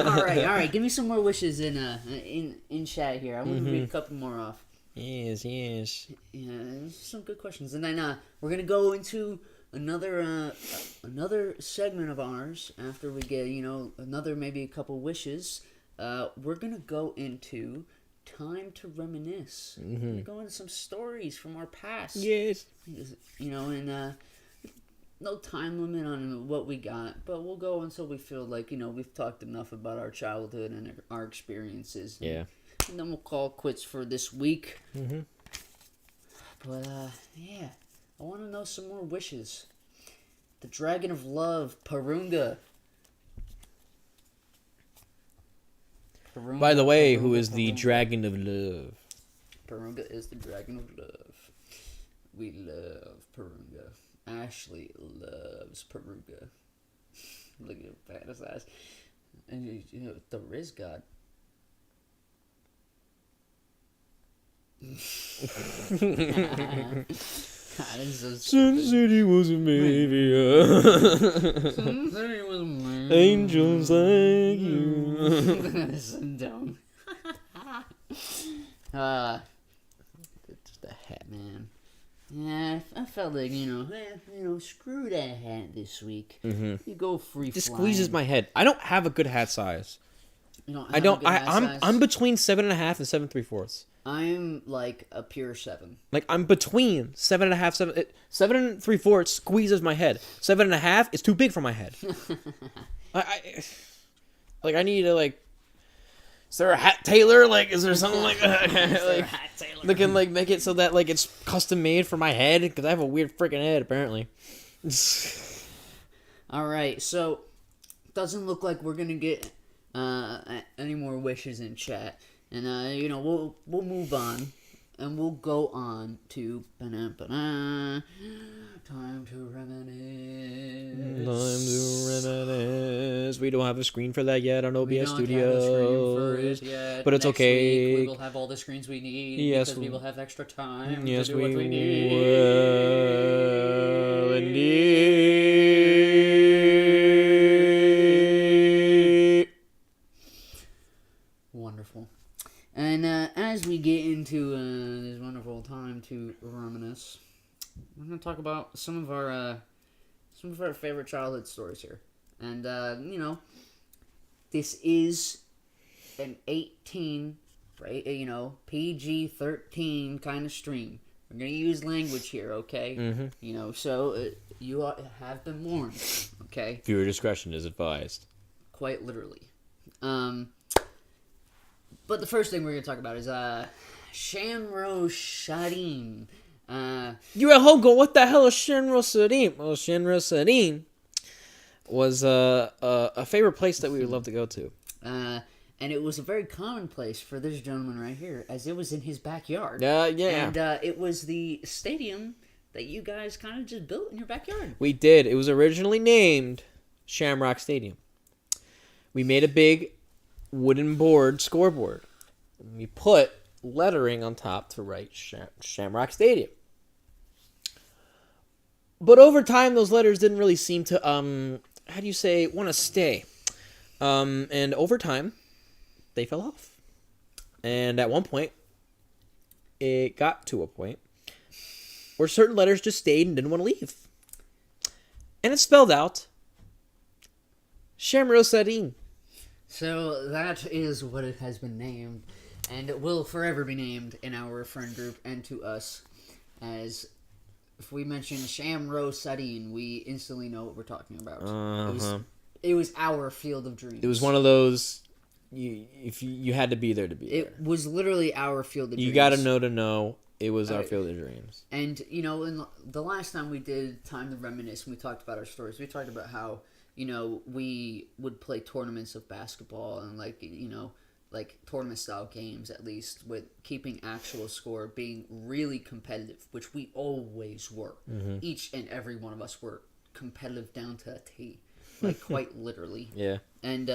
all right. Give me some more wishes in chat here. I want to read a couple more off. Yes. Yeah, some good questions. And then we're gonna go into another segment of ours after we get another maybe a couple wishes. We're gonna go into time to reminisce. We're gonna go into some stories from our past. Yes. And no time limit on what we got, but we'll go until we feel like we've talked enough about our childhood and our experiences. Yeah. And then we'll call quits for this week. But yeah, I want to know some more wishes. The Dragon of Love, Purunga. By the way, who is the Dragon of Love? Purunga is the Dragon of Love. We love Purunga. Ashley loves Purunga. Look at his eyes. And the Riz God. God, so Sin City was a maybe. Sin City was a maybe. Angels like you. So dumb. Just a hat. Man. Yeah, I felt like, screw that hat this week. You go free It just flying. squeezes my head. I don't have a good hat size. You don't I have don't. a good hat size? I'm between 7.5 and 7 3/4. I'm like a pure 7. Like I'm between 7.5, 7 3/4 squeezes my head. 7.5 is too big for my head. I need to like. Is there a hat tailor? Like, is there something like that? Like, Hat tailor. they can like make it so that like it's custom made for my head because I have a weird freaking head apparently. All right, so doesn't look like we're gonna get any more wishes in chat, and we'll move on, and we'll go on to time to reminisce. We don't have a screen for that yet on OBS We don't Studio. have a screen for it yet. But it's Next okay. week we will have all the screens we need because we will have extra time Yes, to do what we need. will indeed. Wonderful. And as we get into this wonderful time to reminisce, we're going to talk about some of our favorite childhood stories here. And this is an 18, right? PG-13 kind of stream. We're going to use language here, okay? So you have been warned, okay? Viewer discretion is advised. Quite literally. But the first thing we're going to talk about is Shamro Shadim. You at home go, what the hell is Shinro Sadim? Well, Shinro Sadim was a favorite place that we would love to go to. And it was a very common place for this gentleman right here, as it was in his backyard. Yeah. And it was the stadium that you guys kind of just built in your backyard. We did. It was originally named Shamrock Stadium. We made a big wooden board scoreboard. We put lettering on top to write Shamrock Stadium. But over time, those letters didn't really seem to, want to stay. And over time, they fell off. And at one point, it got to a point where certain letters just stayed and didn't want to leave. And it spelled out Shamro Sadim. So that is what it has been named, and it will forever be named in our friend group and to us, as if we mention Shamro Sadim, we instantly know what we're talking about. It was our field of dreams. It was one of those you had to be there to be there. It was literally our field of dreams. You got to know to know. It was our field of dreams. And, you know, in the last time we did Time to Reminisce, and we talked about our stories, we talked about how, you know, we would play tournaments of basketball and, like, you know, like tournament-style games, at least, with keeping actual score, being really competitive, which we always were. Mm-hmm. Each and every one of us were competitive down to a T, like, quite literally. Yeah. And,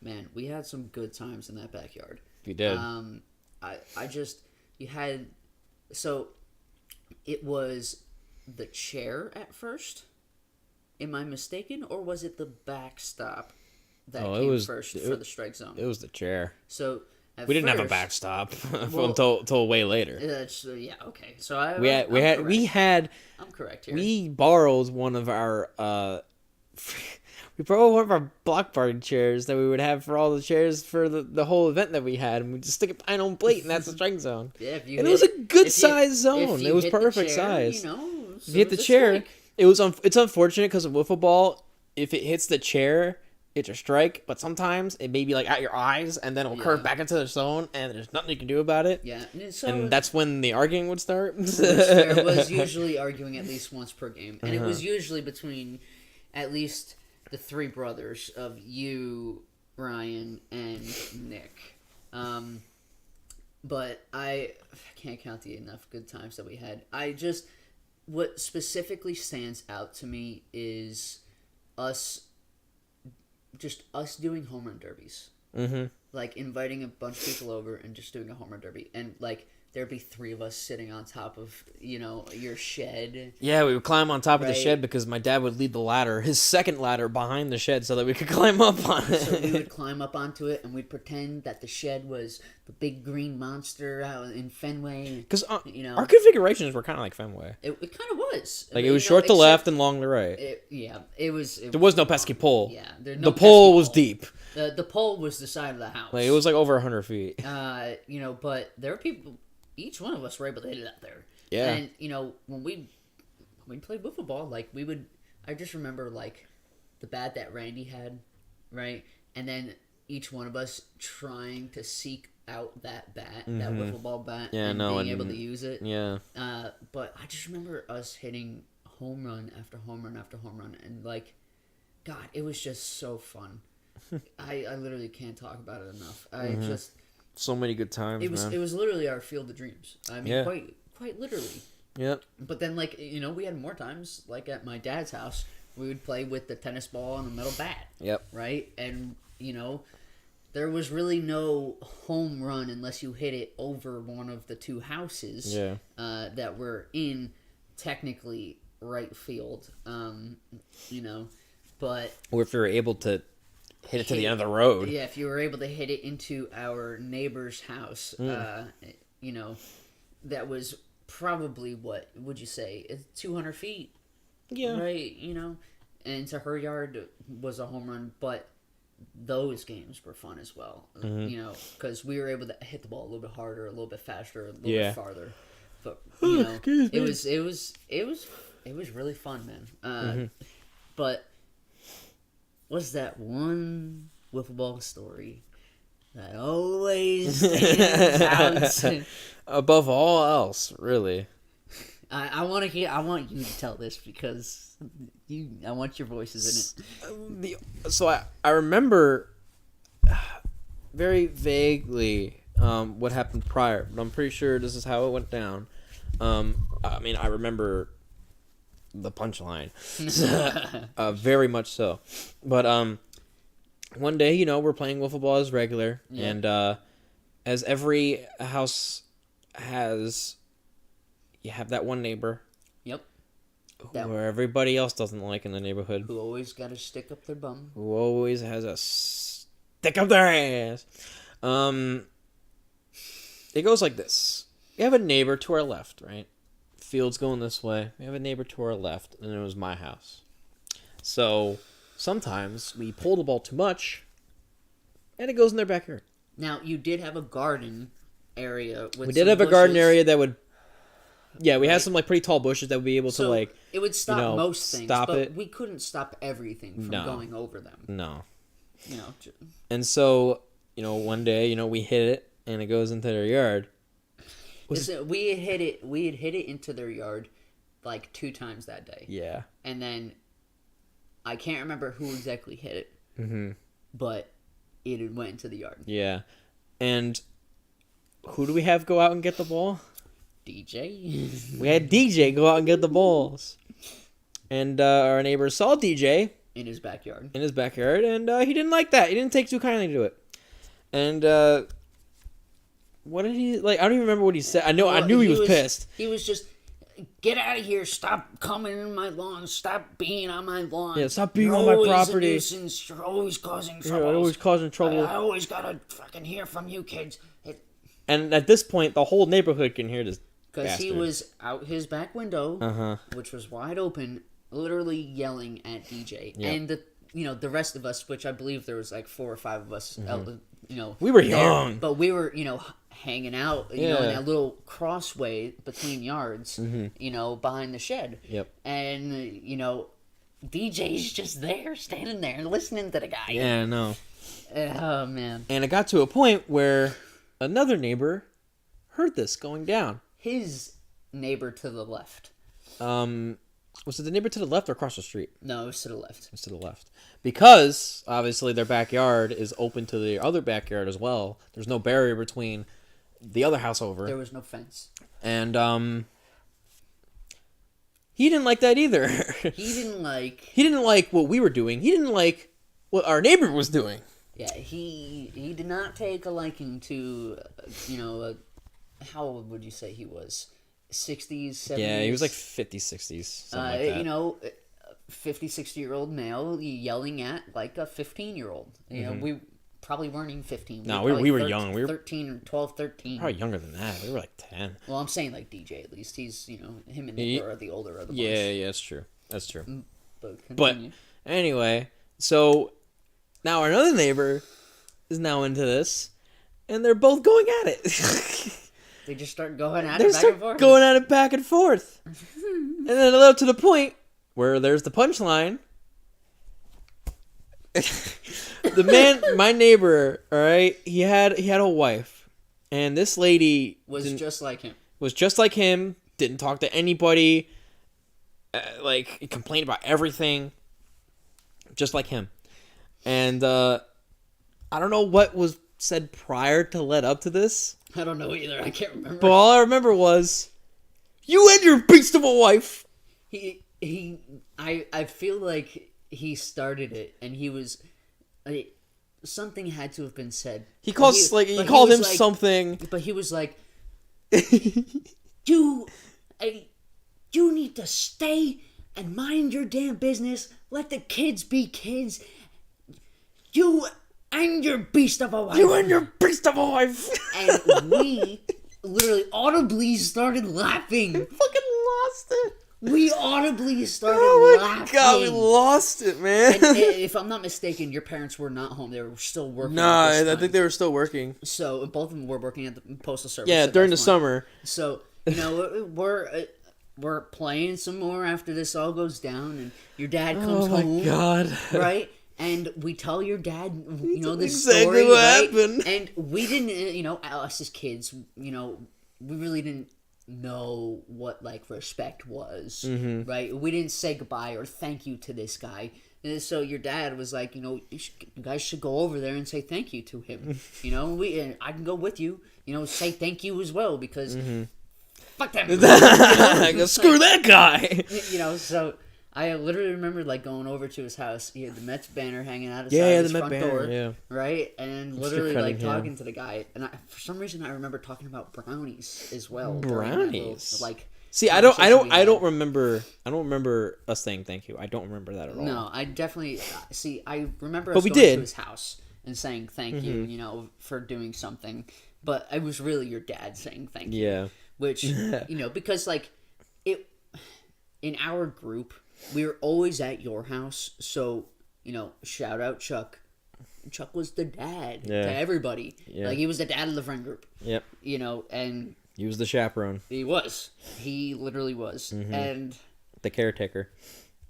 man, we had some good times in that backyard. We did. You had, so it was the chair at first. Am I mistaken, or was it the backstop that came first for the strike zone? It was the chair. So we didn't have a backstop until way later. Yeah, okay. So I'm correct here. We borrowed one of our we borrowed one of our block party chairs that we would have for all the chairs for the whole event that we had, and we just stick it behind on plate, and that's the strike zone. Yeah, it was a good size zone. It was perfect size. You know, if you hit the chair, it's unfortunate because of wiffle ball. If it hits the chair, it's a strike. But sometimes it may be like at your eyes, and then it'll curve back into the zone, and there's nothing you can do about it. Yeah, and that's when the arguing would start. There was usually arguing at least once per game, and it was usually between at least the three brothers of you, Ryan, and Nick. But I can't count the enough good times that we had. What specifically stands out to me is us doing home run derbies. Mm-hmm. Like inviting a bunch of people over and just doing a home run derby. And like there'd be three of us sitting on top of, you know, your shed. Yeah, we would climb on top of the shed because my dad would lead the ladder, his second ladder behind the shed so that we could climb up on it. So we would climb up onto it and we'd pretend that the shed was the big green monster out in Fenway. Because you know, our configurations were kind of like Fenway. It kind of was. Like it was short to left and long to right. It was. There was no pesky pole. Yeah, the pole was deep. The pole was the side of the house. Like it was like over 100 feet. You know, but there were people. Each one of us were able to hit it out there. Yeah. And, you know, when we played wiffle ball, like, I just remember, like, the bat that Randy had, right? And then each one of us trying to seek out that bat, that wiffle ball bat, and being able to use it. Yeah. But I just remember us hitting home run after home run after home run. And, like, God, it was just so fun. I literally can't talk about it enough. So many good times, man. It was literally our field of dreams. I mean, quite literally. Yep. But then, like, you know, we had more times, like at my dad's house, we would play with the tennis ball and a metal bat. Yep. Right? And, you know, there was really no home run unless you hit it over one of the two houses that were in, technically, right field. You know, but... Or if you were able to... hit it to the end of the road. Yeah, if you were able to hit it into our neighbor's house, you know, that was probably, what would you say, 200 feet? Yeah. Right, you know? And to her yard was a home run, but those games were fun as well, you know, because we were able to hit the ball a little bit harder, a little bit faster, a little bit farther. But, you know, it was really fun, man. But... was that one wiffle ball story that always stands out? Above all else, really. I want you to tell this because I want your voices in it. So I remember very vaguely what happened prior, but I'm pretty sure this is how it went down. I mean, I remember the punchline, very much so. But one day, you know, we're playing wiffle ball as regular, and as every house has, you have that one neighbor. Yep. Who everybody else doesn't like in the neighborhood. Who always got to stick up their bum. Who always has a stick up their ass. It goes like this. We have a neighbor to our left, right? Field's going this way. We have a neighbor to our left, and it was my house. So sometimes we pull the ball too much, and it goes in their backyard. Now, you did have a garden area with We did have a garden area that would... Yeah, we had some like pretty tall bushes that would be able to like... It would stop most things, stop but it. we couldn't stop everything from going over them. No. And so, one day, we hit it, and it goes into their yard. We had hit it into their yard like 2 times that day. Yeah. And then I can't remember who exactly hit it, but it had went into the yard. Yeah. And who do we have go out and get the ball? DJ. We had DJ go out and get the balls. And our neighbor saw DJ in his backyard. and he didn't like that. He didn't take too kindly to it. And what did he like? I don't even remember what he said. I knew he was pissed. He was just, "Get out of here! Stop coming in my lawn! Stop being on my lawn! Yeah, stop being on my property. A nuisance. You're always causing trouble. You're always causing trouble. I always gotta fucking hear from you kids." And at this point, the whole neighborhood can hear this. Because he was out his back window, which was wide open, literally yelling at DJ. Yeah. And the rest of us, which I believe there was like 4 or 5 of us, We were there, young. but we were, hanging out, in that little crossway between yards, behind the shed. Yep. And, DJ's just there, standing there, listening to the guy. Yeah, I know. Oh, man. And it got to a point where another neighbor heard this going down. His neighbor to the left. Was it the neighbor to the left or across the street? No, it was to the left. It's to the left. Because, obviously, their backyard is open to the other backyard as well. There's no barrier between the other house over. There was no fence. And, he didn't like that either. He didn't like what we were doing. He didn't like what our neighbor was doing. Yeah, he did not take a liking to, how old would you say he was? 60s, 70s? Yeah, he was like 50s, 60s, something like that. 50, 60-year-old male yelling at like a 15-year-old. We probably weren't even 15. No, we were young. We were 13, 12, 13. Probably younger than that. We were like 10. Well, I'm saying like DJ at least. He's, him and Nick are the older of the bunch. Yeah, that's true. That's true. But anyway, so now another neighbor is now into this, and they're both going at it. They just start going at it back and forth. Going at it back and forth. And then it led to the point where there's the punchline. The man, my neighbor, all right, he had a wife, and this lady was just like him. Was just like him. Didn't talk to anybody. He complained about everything. Just like him. And I don't know what was said prior to lead up to this. I don't know either. I can't remember. But all I remember was, "You and your beast of a wife." I feel like he started it, and he was, something had to have been said. He called him something. But he was like, you need to stay and mind your damn business. Let the kids be kids. You and your beast of a wife. You and your beast of a wife. And we literally audibly started laughing. We fucking lost it. We audibly started laughing. Oh my god, we lost it, man. And if I'm not mistaken, your parents were not home. They were still working. Nah, I think they were still working. So both of them were working at the postal service. Yeah, during the summer. So, we're playing some more after this all goes down, and your dad comes home. Oh my god. Right? And we tell your dad, this exactly story, what right? happened. And we didn't, us as kids, we really didn't know what, respect was, right? We didn't say goodbye or thank you to this guy. And so your dad was like, you guys should go over there and say thank you to him. I can go with you, say thank you as well, because fuck that. Screw that guy. So I literally remember going over to his house. He had the Mets banner hanging out outside his the front Met door, banner, right? And literally talking to the guy. And for some reason, I remember talking about brownies as well. Brownies, see, I don't remember us saying thank you. I don't remember that at all. No, I definitely I remember but us going to his house and saying thank you, for doing something. But it was really your dad saying thank you. Yeah. Which because it in our group. We were always at your house, so, shout out Chuck. Chuck was the dad to everybody. Yeah. He was the dad of the friend group. Yep. And... He was the chaperone. He was. He literally was. And... The caretaker.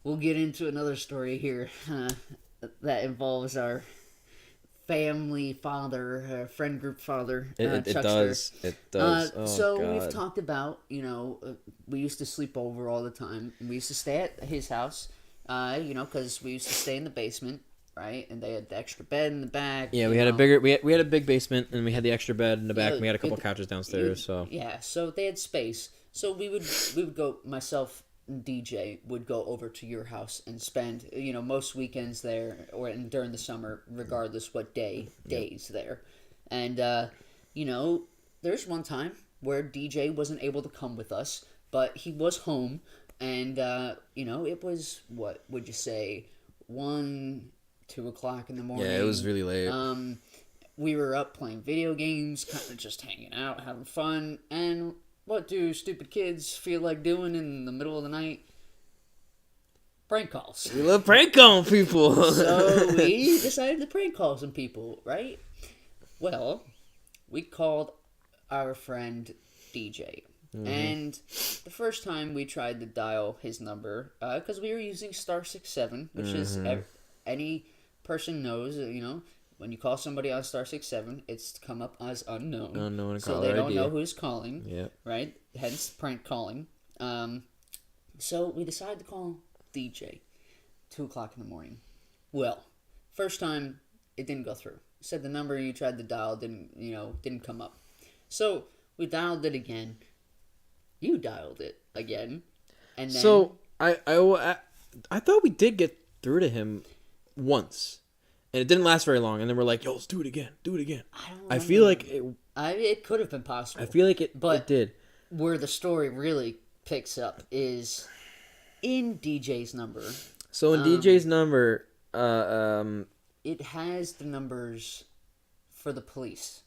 We'll get into another story here that involves our family father, friend group father. It Chuckster. does. It does. So God. we've talked about, we used to sleep over all the time. We used to stay at his house, because we used to stay in the basement, right? And they had the extra bed in the back. Yeah, we had a big basement, and we had the extra bed in the back. Yeah, And we had a couple couches downstairs. So yeah, so they had space. So we would go, myself and DJ would go over to your house and spend, most weekends there, during the summer, regardless what days there. And, there's one time where DJ wasn't able to come with us, but he was home, and, it was, what would you say, 1, 2 o'clock in the morning. yeah, it was really late. We were up playing video games, kind of just hanging out, having fun, and what do stupid kids feel like doing in the middle of the night? Prank calls. We love prank calling people. So we decided to prank call some people, right? Well, we called our friend DJ. Mm-hmm. And the first time we tried to dial his number, because we were using *67, which is any person knows, when you call somebody on *67, it's come up as unknown. Unknown so caller they don't ID. know who's calling. Yep. Right? Hence prank calling. So we decided to call DJ. 2 o'clock in the morning. Well, first time it didn't go through. It said the number you tried to dial didn't come up. So we dialed it again. You dialed it again. And then So I thought we did get through to him once, and it didn't last very long. And then we're like, "Yo, let's do it again. Do it again." I feel like it could have been possible. it did. Where the story really picks up is in DJ's number. So in DJ's number, it has the numbers for the police.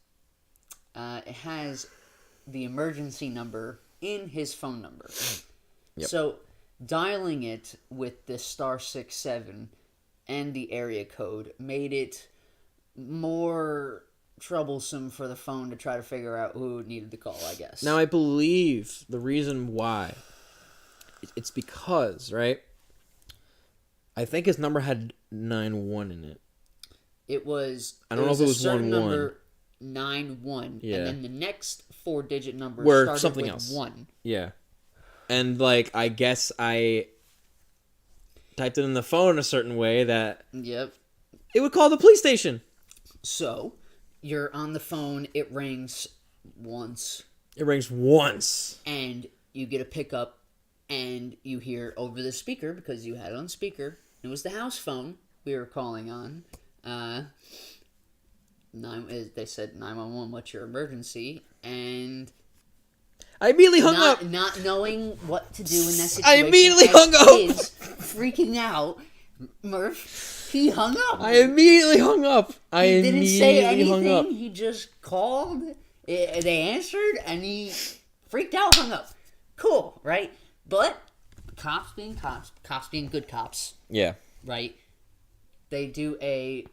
It has the emergency number in his phone number. Yep. So dialing it with the *67 and the area code made it more troublesome for the phone to try to figure out who needed to call, I guess. Now I believe the reason why it's because, right? I think his number had 91 in it. It was. I don't know if it was a certain 11. number, 91, Yeah. and then the next 4-digit number Were started something with else. 1. Yeah. And I guess I typed it in the phone a certain way that Yep. it would call the police station. So you're on the phone. It rings once, It rings once. and you get a pickup, and you hear over the speaker because you had it on speaker. It was the house phone we were calling on. They said 911. What's your emergency? And I immediately hung up. Not knowing what to do in that situation. I immediately as hung up. Is freaking out. Murph, he hung up. I immediately hung up. He didn't say anything. He just called. They answered, and he freaked out, hung up. Cool, right? But cops being good cops, Yeah. right? They do a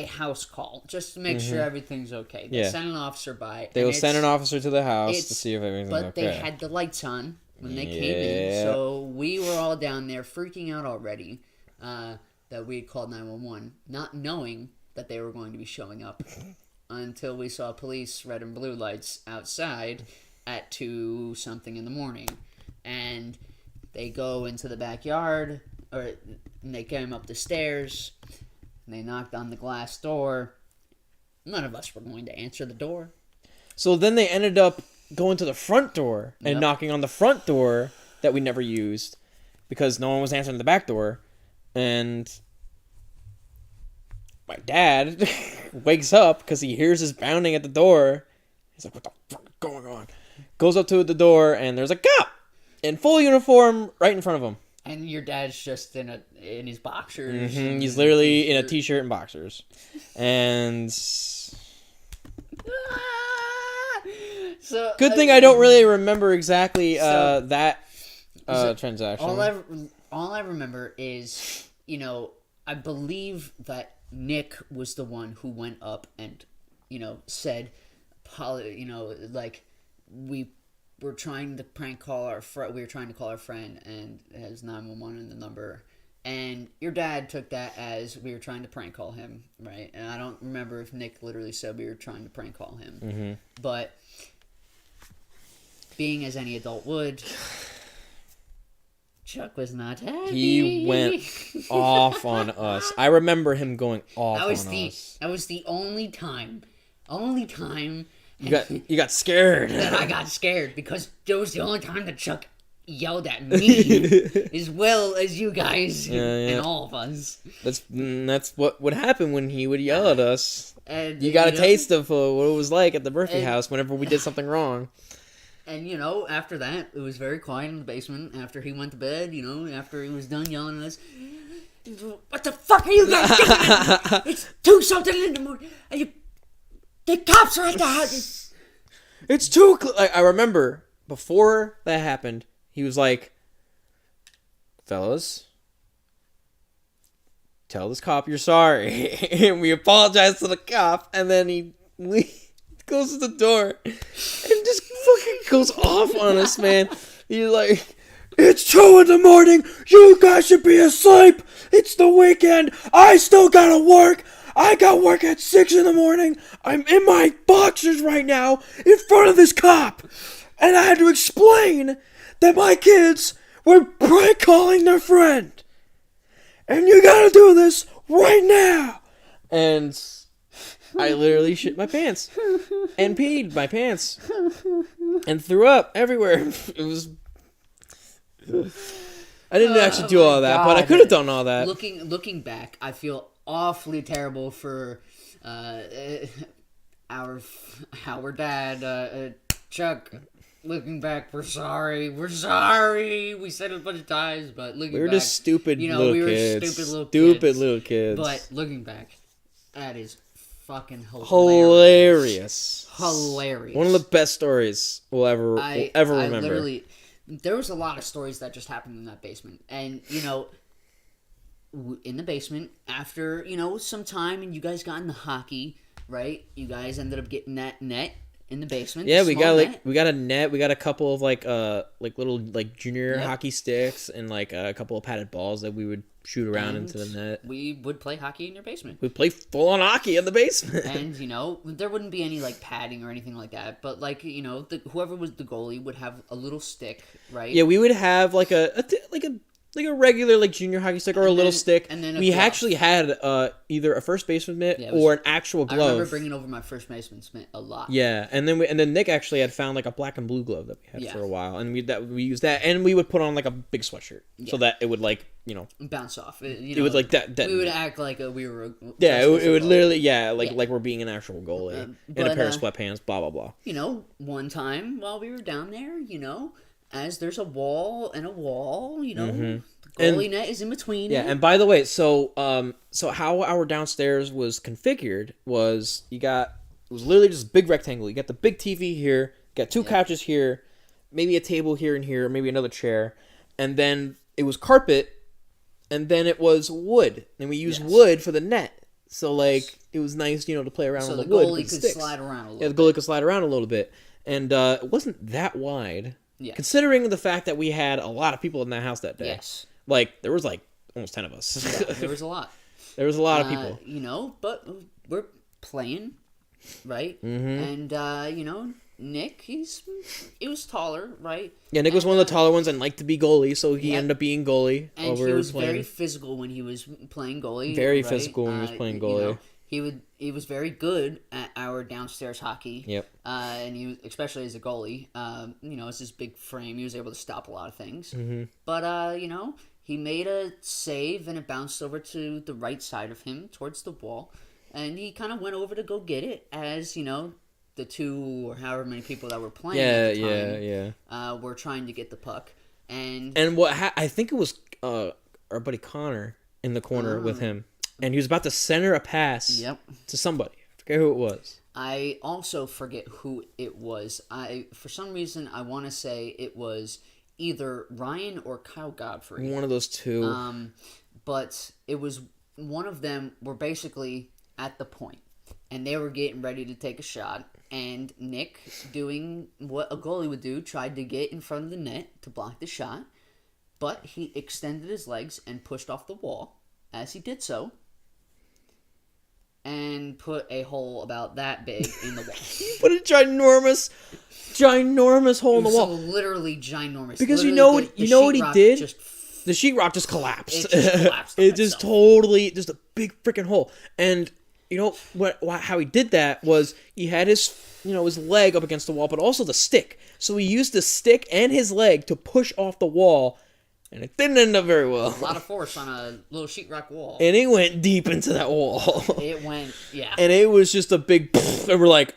house call just to make sure everything's okay. They send an officer by. They will send an officer to the house to see if everything's okay. But they had the lights on when they came in, so we were all down there freaking out already that we had called 911, not knowing that they were going to be showing up until we saw police red and blue lights outside at 2-something in the morning. And they go into the backyard, and they came up the stairs, and they knocked on the glass door. None of us were going to answer the door. So then they ended up going to the front door and knocking on the front door that we never used because no one was answering the back door. And my dad wakes up because he hears us pounding at the door. He's like, "What the fuck is going on?" Goes up to the door, and there's a cop in full uniform right in front of him. And your dad's just in his boxers. Mm-hmm. He's literally in a t-shirt and boxers. And so good thing I don't really remember exactly that transaction. All I remember is, I believe that Nick was the one who went up and, said, we were trying to prank call our friend. We were trying to call our friend, and it has 911 in the number, And your dad took that as we were trying to prank call him, right? And I don't remember if Nick literally said we were trying to prank call him. Mm-hmm. But being as any adult would, Chuck was not happy. He went off on us. I remember him going off on us. That was the only time You got scared. that I got scared, because it was the only time that Chuck yelled at me as well as you guys and all of us. That's what would happen when he would yell at us. And you got a taste of what it was like at the Murphy house whenever we did something wrong. And, after that, it was very quiet in the basement. After he went to bed, after he was done yelling at us, what the fuck are you guys doing? It's 2-something in the morning. The cops are at the house. It's too... I remember, before that happened, he was like, fellas, tell this cop you're sorry. And we apologize to the cop, and then he goes to the door and just fucking goes off on us, man. He's like, it's 2 in the morning. You guys should be asleep. It's the weekend. I still gotta work. I got work at 6 in the morning. I'm in my boxers right now in front of this cop. And I had to explain that my kids were prank calling their friend. And you gotta do this right now. And I literally shit my pants. And peed my pants. And threw up everywhere. It was... I didn't actually do all that, but I could have done all that. Looking back, I feel awfully terrible for our dad, Chuck. Looking back, we're sorry. We said it a bunch of times, but looking back, we were just stupid little kids. Stupid little kids. But looking back, that is fucking hilarious. Hilarious. One of the best stories we'll ever remember. Literally, there was a lot of stories that just happened in that basement, and in the basement, after some time, and you guys got into hockey, right? You guys ended up getting that net in the basement. Yeah, we got a net. We got a couple of little junior hockey sticks and a couple of padded balls that we would shoot around into the net. We would play hockey in your basement. We'd play full on hockey in the basement. And there wouldn't be any padding or anything like that. But whoever was the goalie would have a little stick, right? Yeah, we would have a regular junior hockey stick or a little stick. And then we actually had either a first baseman mitt or an actual glove. I remember bringing over my first baseman's mitt a lot. Yeah, and then Nick actually had found a black and blue glove that we had for a while, and we used that, and we would put on a big sweatshirt so that it would bounce off. It would that. We would act like we were. It would literally like we're being an actual goalie in a pair of sweatpants. Blah blah blah. One time while we were down there, as there's a wall and a wall, the goalie net is in between. Yeah, and by the way, so how our downstairs was configured was it was literally just a big rectangle. You got the big TV here, got 2 couches here, maybe a table here and here, maybe another chair, and then it was carpet, and then it was wood, and we used wood for the net. So it was nice, to play around with the wood. So the goalie could slide around a little bit. Yeah, the goalie could slide around a little bit, and it wasn't that wide. Yeah. Considering the fact that we had a lot of people in that house that day. Yes. There was almost 10 of us. Yeah, there was a lot. There was a lot of people. But we're playing, right? Mm-hmm. And, Nick, he was taller, right? Yeah, Nick was one of the taller ones and liked to be goalie, so he ended up being goalie. And he was very physical when he was playing goalie. Very physical when he was playing goalie. He was very good at our downstairs hockey. Yep. And he was, especially as a goalie, it's his big frame. He was able to stop a lot of things. Mm-hmm. But, he made a save and it bounced over to the right side of him towards the wall. And he kind of went over to go get it as, the 2 or however many people that were playing at the time were trying to get the puck. And what I think it was our buddy Connor in the corner with him. And he was about to center a pass to somebody. I forget who it was. I also forget who it was. For some reason, I want to say it was either Ryan or Kyle Godfrey. One of those 2. But it was one of them were basically at the point, and they were getting ready to take a shot. And Nick, doing what a goalie would do, tried to get in front of the net to block the shot. But he extended his legs and pushed off the wall. As he did so, and put a hole about that big in the wall. Put a ginormous hole in the wall. So literally ginormous. Because literally you know what he did? Just, the sheetrock just collapsed. It just collapsed. It just totally, just a big freaking hole. And you know how he did that was he had his leg up against the wall, but also the stick. So he used the stick and his leg to push off the wall. And it didn't end up very well. A lot of force on a little sheetrock wall. And it went deep into that wall. It went, yeah. And it was just a big... And we're like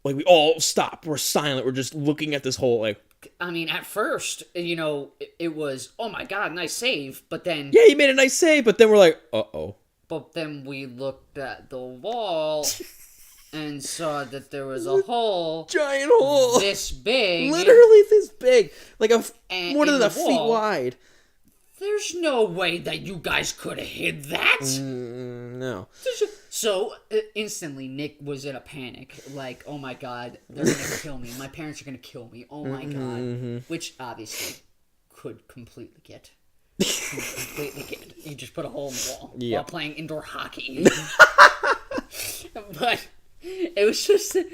we all stop. We're silent. We're just looking at this hole like... I mean, at first, it was, oh my god, nice save. But then... Yeah, he made a nice save. But then we're like, uh-oh. But then we looked at the wall... and saw that there was a hole, giant hole, this big, literally this big, like more than a wall, feet wide. There's no way that you guys could have hid that. No. So instantly, Nick was in a panic, like, "Oh my god, they're gonna kill me! My parents are gonna kill me! Oh my god!" Which obviously could completely get. You just put a hole in the wall while playing indoor hockey. But it was like,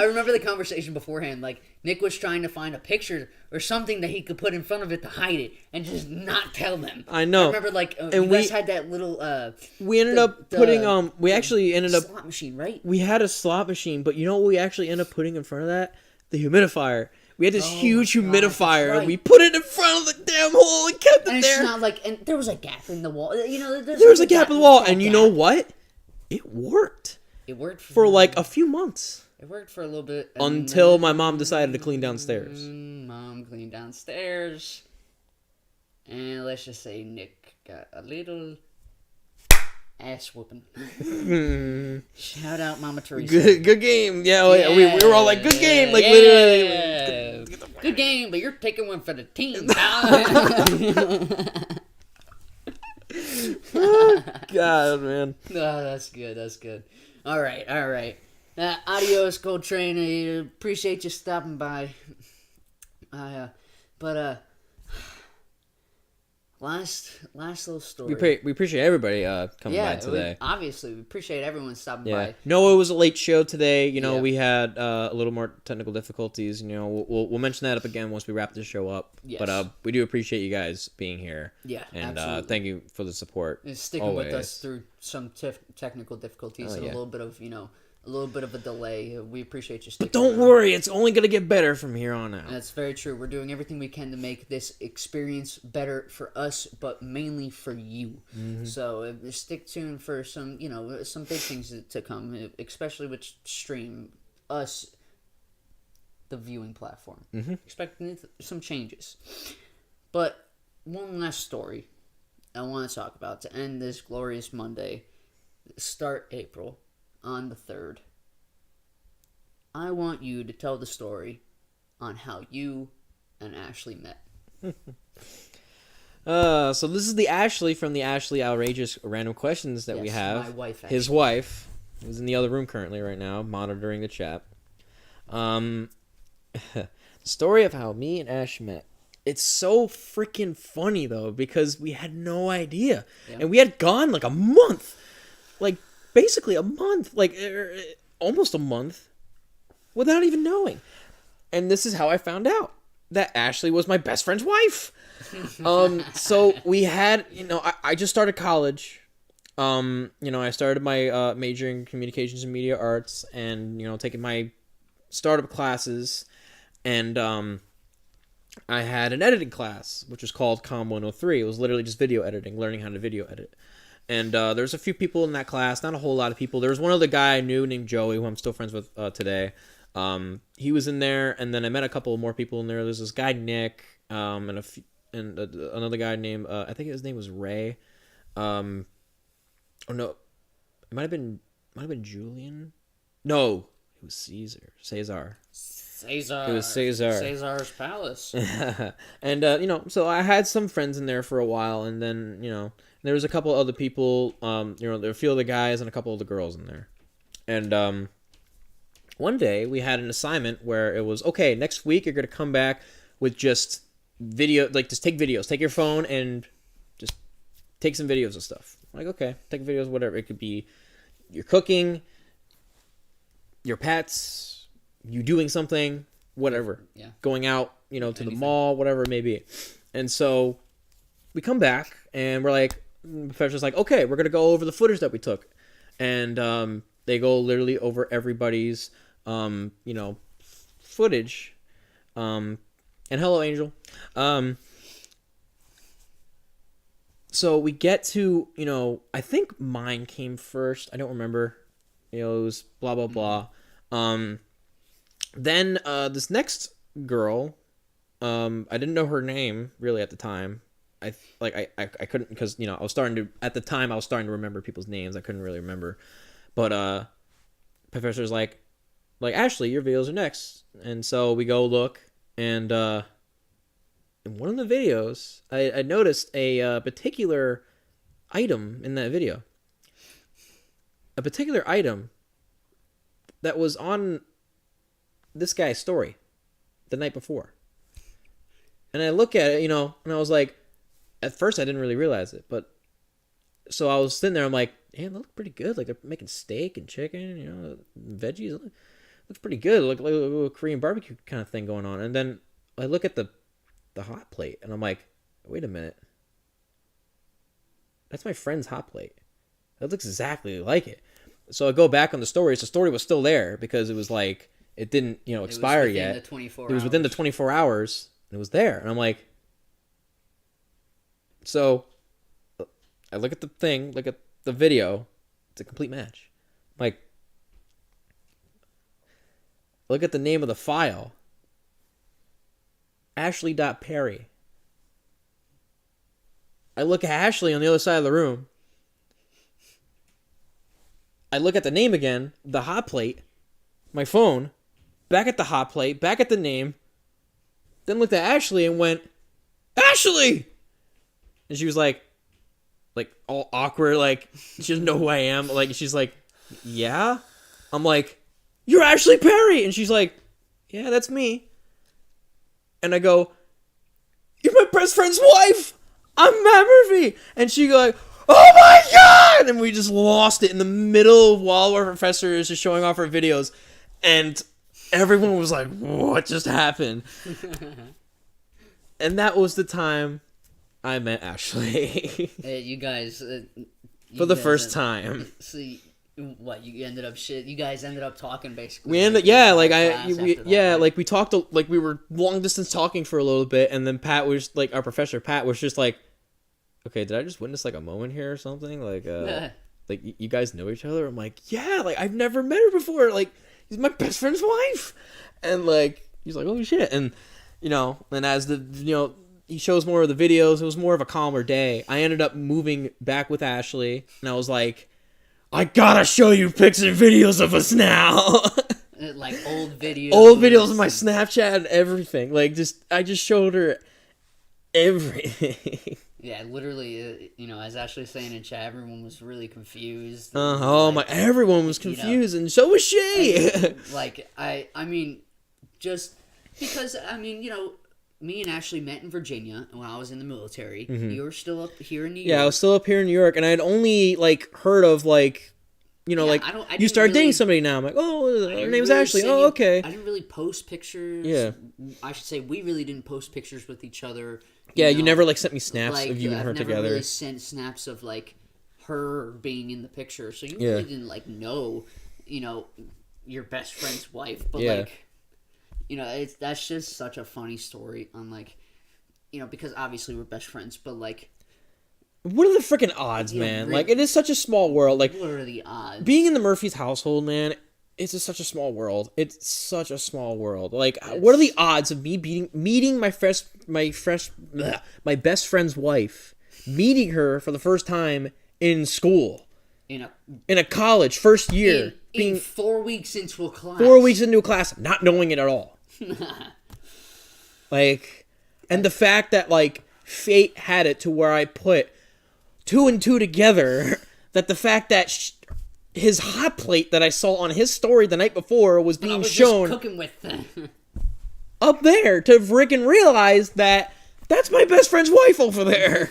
I remember the conversation beforehand, like, Nick was trying to find a picture or something that he could put in front of it to hide it and just not tell them. I know. I remember, like, you guys had that little, we ended up putting, we actually ended up... slot machine, right? We had a slot machine, but you know what we actually ended up putting in front of that? The humidifier. We had this huge humidifier, and we put it in front of the damn hole and kept it there. It's not like, and there was a gap in the wall. There was a gap in the wall, and you know what? It worked. It worked for like a few months. It worked for a little bit. Until my mom decided to clean downstairs. Mom cleaned downstairs. And let's just say Nick got a little ass whooping. Shout out Mama Teresa. Good game. Yeah, we were all like, good game. Like, literally. Good game, but you're taking one for the team. Oh, God, man. No, that's good. All right. Adios, Coltrane. I appreciate you stopping by. Last little story. We appreciate everybody coming by today. Obviously, we appreciate everyone stopping by. No, it was a late show today. We had a little more technical difficulties. We'll mention that up again once we wrap this show up. Yes. But we do appreciate you guys being here. Yeah, and absolutely. Thank you for the support. And sticking with us through some technical difficulties and a little bit of a delay. We appreciate you sticking. But don't worry, it's only gonna get better from here on out. That's very true. We're doing everything we can to make this experience better for us, but mainly for you. Mm-hmm. So stick tuned for some big things to come, especially with Stream Us, the viewing platform. Mm-hmm. Expecting some changes. But one last story I want to talk about to end this glorious Monday, start April. On the 3rd, I want you to tell the story on how you and Ashley met. So this is the Ashley from the Ashley Outrageous Random Questions that we have. My wife, his wife, who's in the other room currently right now, monitoring the chat. The story of how me and Ash met. It's so freaking funny, though, because we had no idea. Yeah. And we had gone like a month. Basically a month, almost a month, without even knowing. And this is how I found out that Ashley was my best friend's wife. So we had, I just started college. I started my major in communications and media arts, and taking my startup classes, and I had an editing class, which was called Com 103. It was literally just video editing, learning how to video edit. And there's a few people in that class, not a whole lot of people. There was one other guy I knew named Joey, who I'm still friends with today. He was in there, and then I met a couple more people in there. There's this guy Nick, and another guy named I think his name was Ray. Oh no, it might have been Julian. No, it was Caesar. It was Caesar. Caesar's palace. And so I had some friends in there for a while, and then there was a couple other people. There were a few of the guys and a couple of the girls in there. And one day we had an assignment where it was, okay, next week you're gonna come back with just video, like just take videos. Take your phone and just take some videos of stuff. I'm like, okay, take videos, whatever. It could be you're cooking, your pets, you doing something, whatever. Yeah. Going out, to the mall, whatever it may be. And so we come back and we're like, the professor's like, okay, we're going to go over the footage that we took. And they go literally over everybody's, footage. And hello, Angel. So we get to, I think mine came first. I don't remember. It was blah, blah, blah. Then this next girl, I didn't know her name really at the time. I couldn't, because, I was starting to remember people's names. I couldn't really remember. But professor's like, Ashley, your videos are next. And so we go look, and in one of the videos, I noticed a particular item in that video. A particular item that was on this guy's story the night before. And I look at it, and I was like, at first I didn't really realize it, but so I was sitting there, I'm like, hey, they look pretty good. Like, they're making steak and chicken, veggies. Looks pretty good. Like a little Korean barbecue kind of thing going on. And then I look at the hot plate, and I'm like, wait a minute. That's my friend's hot plate. That looks exactly like it. So I go back on the story. So the story was still there because it was like, it didn't, expire yet. It was within the 24 hours. And it was there. And I'm like, so I look at the thing, look at the video. It's a complete match. Like, look at the name of the file. Ashley.Perry. I look at Ashley on the other side of the room. I look at the name again, the hot plate, my phone, back at the hot plate, back at the name, then looked at Ashley and went, Ashley! And she was like all awkward, like, she doesn't know who I am. Like, she's like, yeah? I'm like, you're Ashley Perry! And she's like, yeah, that's me. And I go, you're my best friend's wife! I'm Matt Murphy! And she go like, oh my god! And we just lost it in the middle while our professor is just showing off our videos. And everyone was like, what just happened? And that was the time I met Ashley. You guys... For the first time. See, what, you ended up You guys ended up talking, basically. We ended... Yeah, like, like, we talked... Like, we were long distance talking for a little bit, and then Pat was, like, our professor, Pat, was just like, okay, did I just witness, like, a moment here or something? Like, like, you guys know each other? I'm like, yeah, like, I've never met her before. Like, she's my best friend's wife. And, like, he's like, holy shit. And, and as the, he shows more of the videos, it was more of a calmer day. I ended up moving back with Ashley, and I was like, I gotta show you pics and videos of us now. Like, old videos. Old videos of my Snapchat and everything. Like, I just showed her everything. Yeah, literally, as Ashley was saying in chat, everyone was really confused. Everyone was confused, and so was she. Like, I mean, just because, me and Ashley met in Virginia when I was in the military. Mm-hmm. You were still up here in New York. Yeah, I was still up here in New York, and I had only, like, heard of, like, you started dating somebody now. I'm like, oh, her name's really Ashley. Oh, okay. I didn't really post pictures. Yeah. I should say we really didn't post pictures with each other. You never, like, sent me snaps of you and her together. I've never really sent snaps of, like, her being in the picture. So you really didn't, like, know, your best friend's wife. But, like, that's just such a funny story on, like, because obviously we're best friends, but, like... What are the freaking odds, man? Really, like, it is such a small world. Like, what are the odds? Being in the Murphys household, man, it's just such a small world. It's such a small world. Like, what are the odds of me meeting my best friend's wife, meeting her for the first time in school, in a college, first year, being 4 weeks into a class. 4 weeks into a class, not knowing it at all. Like, and the fact that, like, fate had it to where I put 2 and 2 together, that the fact that his hot plate that I saw on his story the night before was shown just cooking with up there, to freaking realize that That's my best friend's wife over there.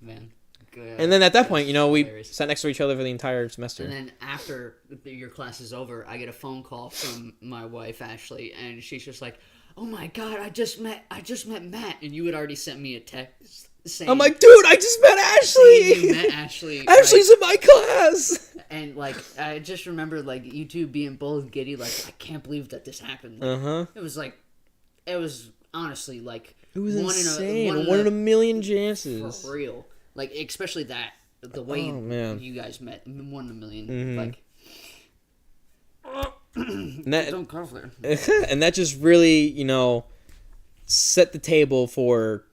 Man. Good. And then at that point, we Hilarious. sat next to each other for the entire semester. And then after your class is over, I get a phone call from my wife Ashley, and she's just like, "Oh my God, I just met Matt," and you had already sent me a text saying, I'm like, dude, I just met Ashley. You met Ashley. Ashley's in my class. And like, I just remember like you two being both giddy, like, I can't believe that this happened. It was honestly like It was one insane. One in a million chances. for real. Like, especially the way you guys met, 1 in a million. Like, don't cover there. And that just really, set the table for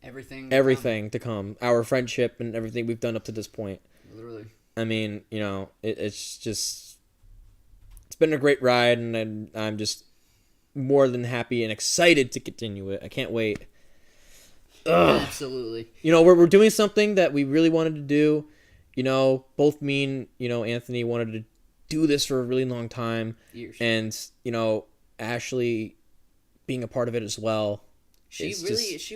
Everything to come. Our friendship and everything we've done up to this point. Literally. I mean, it's been a great ride, and I'm just more than happy and excited to continue it. I can't wait. Ugh. Absolutely. We're doing something that we really wanted to do. Both me and, Anthony wanted to do this for a really long time. Years. And, Ashley being a part of it as well. She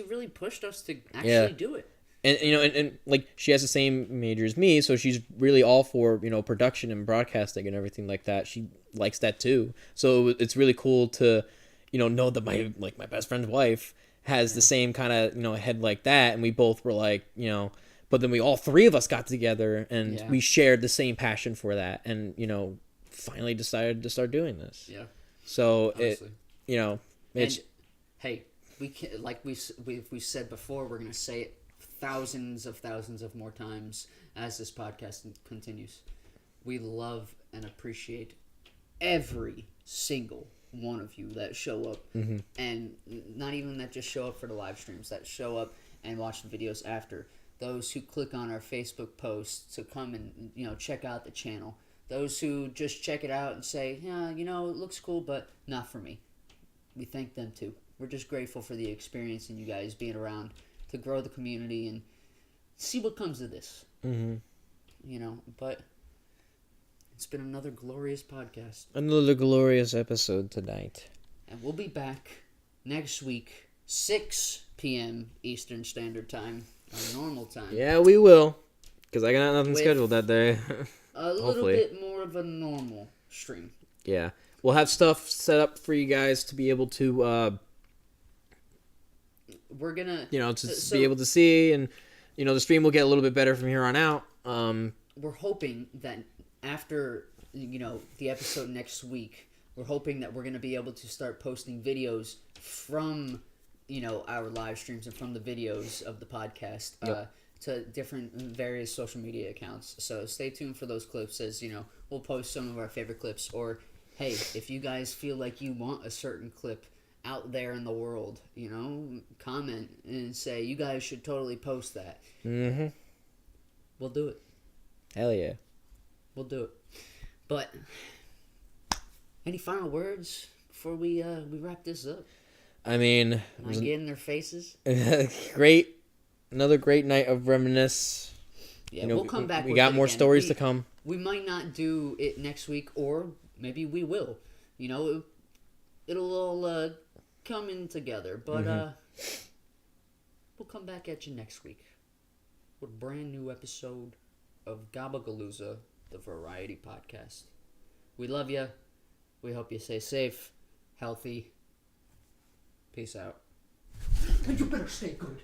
really pushed us to actually do it. And, and like, she has the same major as me, so she's really all for, production and broadcasting and everything like that. She likes that too. So it's really cool to, know that my best friend's wife has the same kind of, head like that. And we both were like, but then we all three of us got together and we shared the same passion for that. And, finally decided to start doing this. Yeah. So honestly. it's, and, hey, we can, like we said before, we're going to say it thousands of more times as this podcast continues. We love and appreciate every single one of you that show up, and not even that just show up for the live streams, that show up and watch the videos after. Those who click on our Facebook posts to come and check out the channel. Those who just check it out and say, yeah, it looks cool, but not for me. We thank them too. We're just grateful for the experience and you guys being around to grow the community and see what comes of this. But it's been another glorious podcast. Another glorious episode tonight. And we'll be back next week, 6 p.m. Eastern Standard Time, our normal time. Yeah, we will. Because I got nothing scheduled that day. A little bit more of a normal stream. Yeah. We'll have stuff set up for you guys to be able to... we're gonna... be able to see. And, the stream will get a little bit better from here on out. We're hoping that after, the episode next week, we're hoping that we're going to be able to start posting videos from, our live streams and from the videos of the podcast to different various social media accounts. So stay tuned for those clips as, we'll post some of our favorite clips. Or, hey, if you guys feel like you want a certain clip out there in the world, comment and say, you guys should totally post that. We'll do it. Hell yeah. We'll do it. But any final words before we wrap this up? I mean, Can I get in their faces? Another great night of reminisce. Yeah, we'll come back. We got more stories to come. We might not do it next week, or maybe we will. It'll all come in together. But we'll come back at you next week with a brand new episode of Gabagalooza, the Variety Podcast. We love you. We hope you stay safe, healthy. Peace out. And you better stay good.